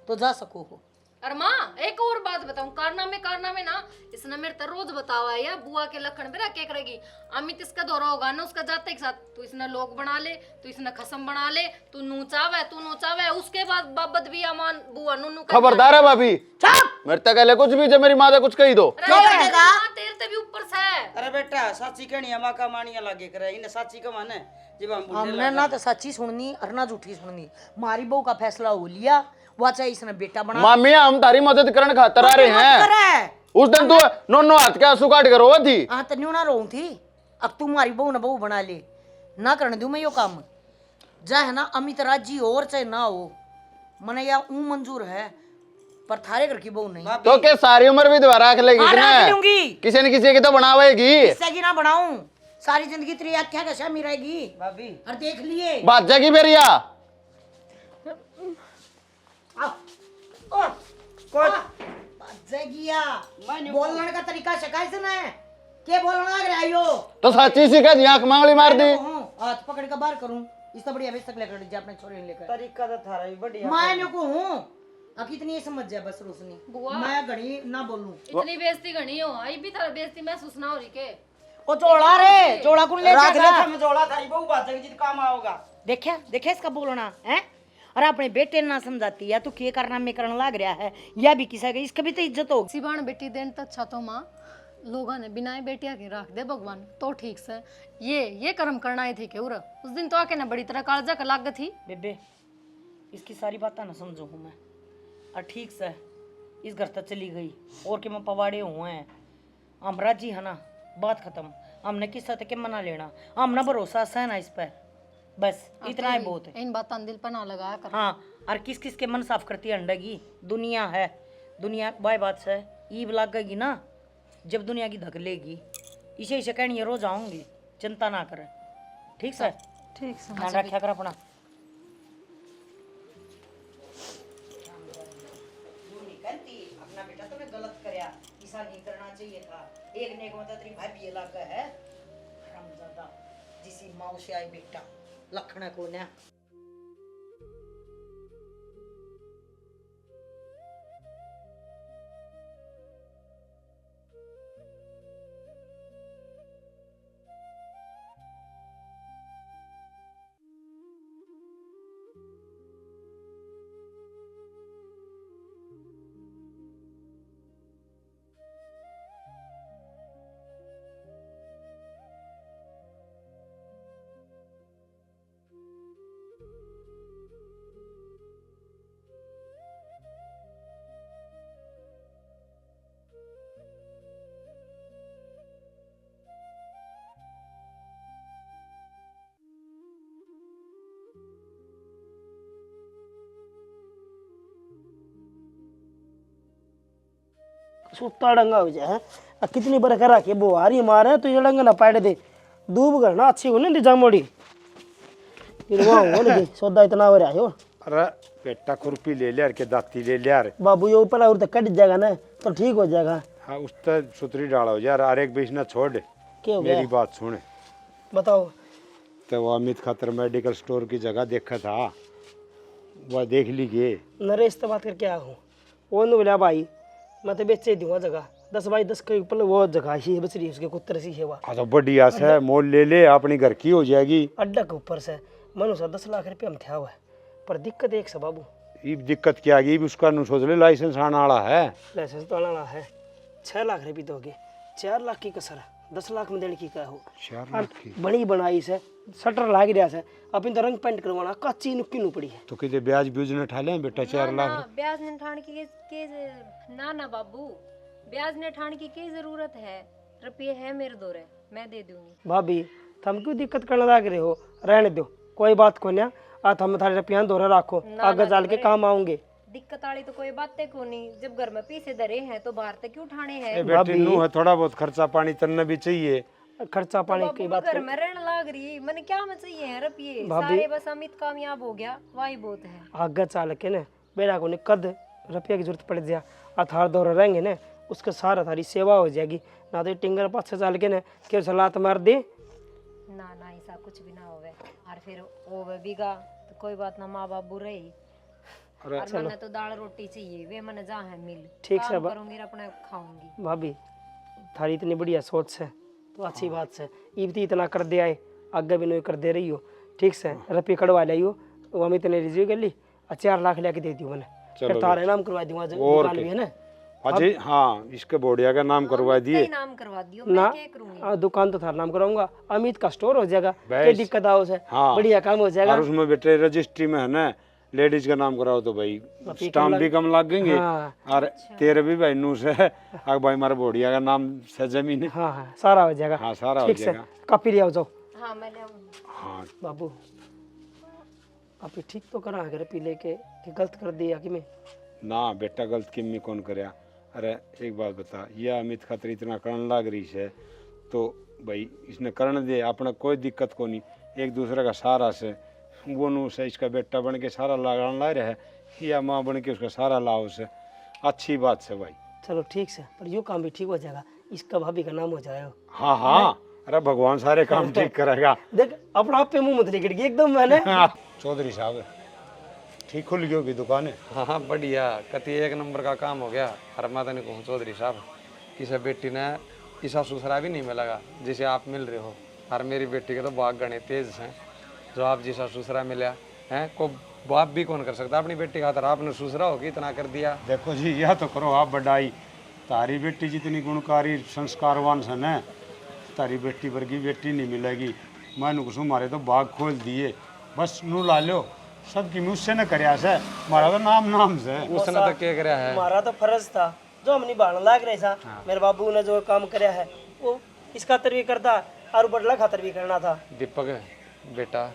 तो जा सको हो। और माँ एक और बात बताऊं, कारनामे ना इसने मेरे तो रोज बतावा है या बुआ के लखन पे क्या करेगी। अमित इसका दौरा होगा ना उसका जाते के साथ, तू इसने लोग बना ले, तू इसने खसम बना ले, तू नूचावे, उसके बाद बाबत भी अमान बुआ नूनू खबरदार है भाभी, मेरे तक ले कुछ भी जब मेरी माँ कुछ कही दो। तेरे ते भी ऊपर से। अरे बेटा साची कहनी है, माँ का मानिया लागे करे, इन्हें साची का माने जब हम हमने ना तो सच्ची सुननी और ना झूठी सुननी। मारी बहू का फैसला हो लिया, वो चाहे इसने बेटा बना। मामी हम तारी मदद करने खातर आ रहे हैं। उस दिन तू नो हाथ के आंसू काट कर रोवा थी। हाँ तो न्यू ना रो थी, अब तू मारी बहू ना बहू बना ले, ना करने दूं मैं यो काम। जा है ना अमित राजी हो और चाहे ना हो, मने या ऊ मंजूर है पर थारे घर की बहू नहीं। तो क्या सारी उम्र भी दोबारा रख लेगी हाँ, रख इसने? लूंगी। किसी न किसी की तो बनावेगी। इससे की ना बनाऊं, सारी जिंदगी तेरी आख्या का शामी रहेगी। भाभी और देख लिए बात जागी फिर या बोलने का तरीका शिकायत ना है के बोलना लग रहा है यो तो सच्ची सी कह आंख मांगली मार दी। हाथ पकड़ के बाहर करूं इससे बढ़िया बेच तक लेकर जा अपने छोरे लेकर। तरीका तो थारा भी बढ़िया। मैं को हूं कितनी ये समझ जा बस रोशनी बुआ। मैं घड़ी ना बोलूं। इतनी बेइज्जती घनी हो आई भी तारा बेइज्जती महसूस ना हो रही के। ओ जोड़ा रे जोड़ा कौन ले रात जाएगा? में जोड़ा थारी बहु बात है जित काम आओगा। देखा देखा इसका बोलना है। अरे अपने बेटे ना समझाती है तू के करना में करने लग रहा है या भी किसी का इसका भी तो इज्जत हो। सिवान बेटी देन तो अच्छा तो माँ लोगों ने बिना बेटिया के रख दे भगवान तो ठीक से ये कर्म करना ही थी के उरा उस दिन तो आके ना बड़ी तरह कालजा का लाग थी। बेबे इसकी सारी बातें ना समझो हूँ मैं और ठीक से इस घर तक चली गई और के मैं पवाड़े हुए हैं हम राजी है ना बात खत्म। हमने किस तक के मना लेना हमने भरोसा सहना इस पर बस इतना ही बहुत है। इन बातों दिल पर ना लगाया कर। हाँ और किस किस के मन साफ करती है अंडगी दुनिया है दुनिया बाय बात से ईब लगेगी ना जब दुनिया की धक लेगी इसे इसे कहनी रोज आऊंगी चिंता ना करें ठीक से ठीक से ध्यान रखा कर अपना। अपना बेटा तूने गलत करया ऐसा नहीं करना चाहिए था। एक ने मतलब तेरी भाभी ये लगा है हरामजादा जिसी माँ से आई बेटा लखना को ना। सुत्ता डंगा हो जाए कितनी बरखा रखी बुहारी मारे तो ये डंगा ना पाड़ दे दूब करना अच्छी होने दी जामोड़ी फिर वहाँ हो नहीं सौदा इतना हो रहा है। अरे बेटा खुरपी ले लिया के दाती ले लिया रे बाबू ये ऊपर और तक कट जाएगा ना तो ठीक हो जाएगा। हाँ उस तक सुतरी डाला हो यार और एक बीच ना छोड़ क्या हो मेरी गया बात सुन। बताओ। तो वो अमित खातर मेडिकल स्टोर की जगह देखा था वह देख ली गए नरेश तो बात करके आया हूँ वो ने बोला भाई मैं तो बेचे दूंगा जगह 10x10 के ऊपर वो जगह ही है बच रही उसके कुत्तर सी है वह। हाँ तो बढ़िया से मोल ले ले अपनी घर की हो जाएगी। अड्डा के ऊपर से मनु सा 10 लाख रुपये हम थे हुआ है पर दिक्कत एक से बाबू ये दिक्कत क्या गई उसका नु सोच ले लाइसेंस आने वाला है। लाइसेंस तो आना है 6 लाख रुपये तो हो गए 4 लाख की कसर 10 लाख में देने की क्या हो 4 लाख की बड़ी बनाई से शटर लाग रहा है अपन तो रंग पेंट करवाना कच्ची नुक्की नु पड़ी है। तो कितने ब्याज ब्यूज न ठा ले बेटा 4 लाख ब्याज ने ठान की के ना ना बाबू ब्याज ने ठान की जरूरत है रुपये है मेरे दोरे मैं दे दूंगी। भाभी तुम क्यों दिक्कत करने लग रहे हो रहने दो कोई बात को ना आज हम थारे रुपया दोरे रखो आगे चल के काम आऊंगे। दिक्कत वाली तो कोई बातें को नहीं जब घर में पैसे धरे हैं तो बाहर तक क्यों उठाने हैं। बेटी नु है थोड़ा बहुत खर्चा पानी तन्ने भी चाहिए खर्चा पानी की बात घर में रहने लग रही मैंने क्या में चाहिए है रुपये सारे बस अमित कामयाब हो गया वही बहुत है। आगे चल के ना बेड़ा को कद रुपये की जरूरत पड़ जाए अथार दौरे रहेंगे ना उसके सारा थारी सेवा हो जाएगी ना तो टिंगर पास चल के ना क्यों सलात मार दे ना ना ऐसा कुछ भी ना होवे और फिर होवे बीगा तो कोई बात ना माँ बाप बुरे ही और मैंने तो दाल रोटी चाहिए वे मैंने जहाँ है मिल ठीक से करूंगी अपने खाऊंगी। भाभी थारी इतनी बढ़िया सोच है तो अच्छी बात है ईबती इतना कर दे आए आगे भी नहीं कर दे रही हो ठीक से रुपये कड़वा लाइयो वो हम इतने रिज्यू कर ली 4 लाख लेके दे दियो मैंने फिर तारे नाम करवा दूंगा दुकान भी है ना अजय हाँ इसके बोडिया का नाम करवा दिए नाम करवा दियो ना मैं क्या करूंगी दुकान तो थारा नाम कराऊंगा अमित का स्टोर हो जाएगा क्या दिक्कत आओ से बढ़िया काम हो जाएगा और उसमें बेटे रजिस्ट्री में है ना लेडीज का नाम कराओ तो भाई स्टाम्प भी कम लगेंगे और तेरे भी भाई नू से अगर भाई हमारे बोडिया का नाम से जमीन है हाँ हाँ सारा हो जाएगा हाँ सारा हो जाएगा कापी ले आओ जाओ हाँ मैं ले आऊंगी। हाँ बाबू आप ठीक तो करा अगर पी लेके कि गलत कर दिया कि मैं ना बेटा गलत किमी कौन करया। अरे एक बात बता, यह अमित खातर इतना करण लाग रही है तो भाई इसने करण दे, अपना कोई दिक्कत को नहीं, एक दूसरे का सहारा से वो नू से इसका बेटा बन के सारा लगान ला रहा है, या माँ बन के उसका सारा लाओ से, अच्छी बात से भाई। चलो ठीक से, पर यो काम भी ठीक हो जाएगा, इसका भाभी का नाम हो जाएगा। हाँ हाँ, अरे भगवान सारे काम ठीक करेगा। देख अपना आप पे मुंह मत निकल गई एकदम मैंने। चौधरी साहब ठीक खुल गई होगी दुकान है? हाँ हाँ बढ़िया, कति एक नंबर का काम हो गया। अरे मैं तो नहीं कहूँ चौधरी साहब, किसी बेटी ने ईसा सुसरा भी नहीं मिलेगा जिसे आप मिल रहे हो। और मेरी बेटी के तो बाग गणे तेज हैं, जो आप जैसा सुसरा मिला है को बाप भी कौन कर सकता अपनी बेटी खातर। आपने सुसरा होगी इतना कर दिया। देखो जी, यह तो करो आप बढ़ाई, तारी बेटी जितनी गुणकारी संस्कारवान सन है, तारी बेटी वर्गी बेटी नहीं मिलेगी। मैं नुकसू मारे तो बाग खोल दिए, बस नू ला लो, सबकी मुझसे न करया से, हमारा तो नाम से। उसने तो क्या कराया है? हमारा तो फर्ज था जो हम निभाने लाग रहे था। मेरे बाबू ने जो काम कराया है वो इस खातर भी करता और बदला खातर भी करना था। दीपक बेटा,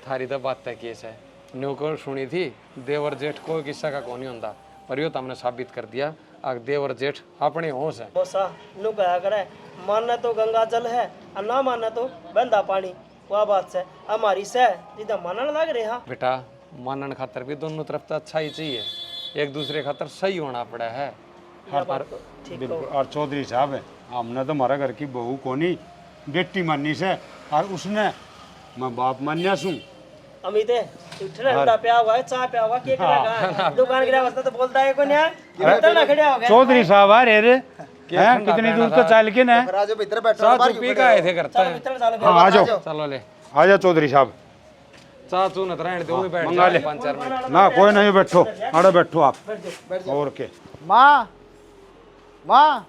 थारी तो बात तय केस है, न्यू को सुनी थी देवर जेठ कोई किस्सा का कौन नहीं होता, पर यो तो हमने साबित कर दिया अगर देवर जेठ अपने होश है। बोसा नु कहा करे, मानना तो गंगा जल है और ना मानना तो बंदा पानी, वह बात से हमारी से जिदा मानने लग रहे हैं। बेटा मानन खातर भी दोनों तरफ तो अच्छा ही चाहिए, एक दूसरे खातर सही होना पड़ा है। बिल्कुल। और चौधरी साहब हमने तो हमारा घर की बहू को नहीं बेटी मानी से, और उसने मैं बाप मान्या सू। अमित ठंडा प्या हुआ है, चाय प्या हुआ, के करेगा दुकान गिरा वास्ते तो बोलता है कोई नहीं ना खड़े हो गए। चौधरी साहब आ रे हैं कितनी दूर तो चल के ना। राजू भीतर बैठो, चाह बाहर चू क्यों पी खड़े का हो? आए थे करता है। हाँ आ जाओ, चलो ले आ जाओ चौधरी साहब, चाह चू न रहने दे, वो भी बैठ मंगा ले। जाए 5-4 मिनट। ना कोई नहीं, बैठो अरे बैठो आप। और के माँ माँ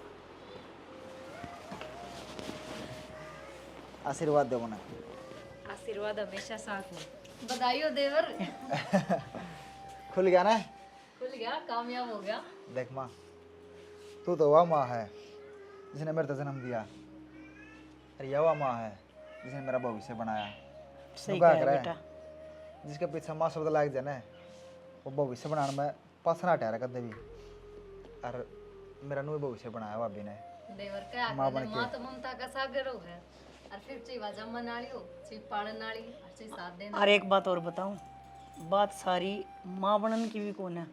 आशीर्वाद दो मना। आशीर्वाद हमेशा साथ में। बधाई हो देवर। खुल गया ना? खुल गया, कामयाब हो गया। देख माँ, तू तो वह माँ है जिसने मेरे को जन्म दिया, और यह वह माँ है जिसने मेरा भविष्य बनाया। सही क्या कहा करे? बेटा। जिसके पीछे माँ शब्द लाग जाए ना, वो भविष्य बनाने में पासना ठहरा कर भी, और मेरा नू भविष्य बनाया भाभी ने। देवर का माँ आखने बन के। माँ तो ममता का सागर हो है, और फिर ची वाजा मनाली हो, ची पाड़न नाली, और ची साथ देना। और एक बात और बताऊं, बात सारी माँ बनन की भी कौन है,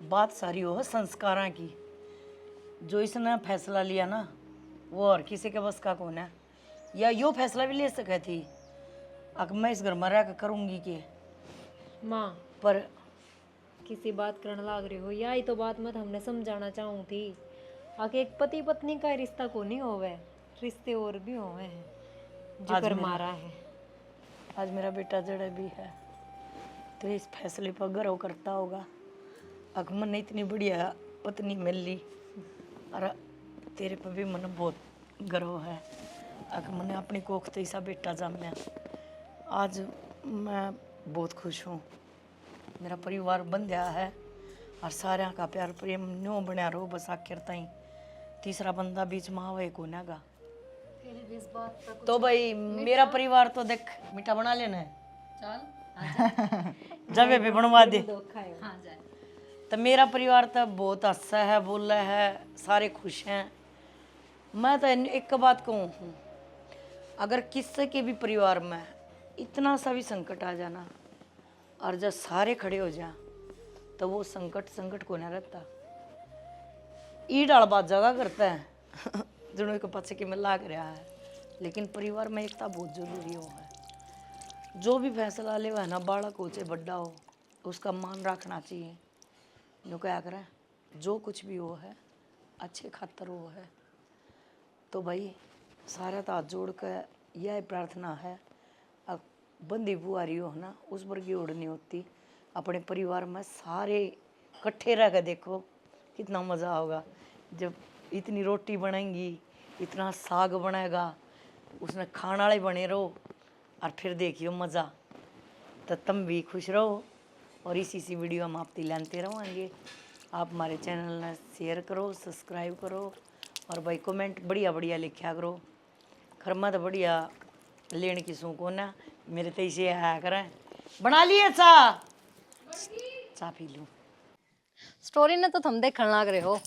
बात सारी हो है संस्कारा की। जो इसने फैसला लिया ना वो और किसी के बस का कौन है, या यो फैसला भी ले सके थी अब मैं इस घर में रह कर करूँगी कि माँ पर किसी बात करने लाग रहे हो, यही तो बात मत हमने समझाना चाहूँ थी। आगे एक पति पत्नी का रिश्ता को नहीं होवे, रिश्ते और भी होवे हैं जो आज कर मेरा- मारा है। आज मेरा बेटा जड़ा भी है तो इस फैसले पर गर्व करता होगा। अगमन ने इतनी बढ़िया पत्नी मिल ली, और तेरे पर भी मन बहुत गर्व है। अगमन ने अपनी कोख तो ऐसा बेटा जाम्या। आज मैं बहुत खुश हूँ, मेरा परिवार बन गया है और सारे का प्यार प्रेम न्यो बनया रहो बस आखिर ताई। तीसरा बंदा बीच में आवे को ना गा फिर भी इस बात पर कुछ तो भाई मेरा परिवार तो देख मीठा बना लेना है, चल जब भी बनवा दे। हाँ जाए। तो मेरा परिवार तो बहुत अच्छा है, बोल रहा है, सारे खुश हैं। मैं तो एक बात कहूँ हूँ, अगर किसी के भी परिवार में इतना सा भी संकट आ जाना और जब सारे खड़े हो जाए तो वो संकट को ना रहता। ई डाल बात जगह करता है जुड़ों के पीछे के में लाग रहा है, लेकिन परिवार में एकता बहुत जरूरी हो है। जो भी फैसला ले वह ना बालक हो चाहे बड़ा हो, उसका मान रखना चाहिए। जो क्या करें, जो कुछ भी हो है अच्छे खातर वो है। तो भाई सारा तो हाथ जोड़ कर यह प्रार्थना है, अब बंदी बुआरी हो ना उस पर की ओढ़ नहीं होती। अपने परिवार में सारे इकट्ठे रह कर देखो कितना मज़ा होगा। जब इतनी रोटी बनेंगी, इतना साग बनेगा, उसमें खाने वाले बने रहो और फिर देखियो मज़ा। तो तुम भी खुश रहो और इसी वीडियो हम आप लाते रहेंगे। आप हमारे चैनल ने शेयर करो, सब्सक्राइब करो और भाई कमेंट बढ़िया बढ़िया लिखा करो। खरमा तो बढ़िया लेने की सूँ को ना मेरे तो इसे आया करें। बना लिए चा पी लूँ। स्टोरी ने तो थम देखने लाग रहे हो,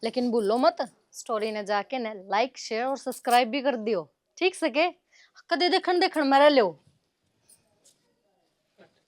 लेकिन भूलो मत स्टोरी ने जाके ने लाइक शेयर और सब्सक्राइब भी कर दियो, ठीक से के कदे देखन देखन में रह लो।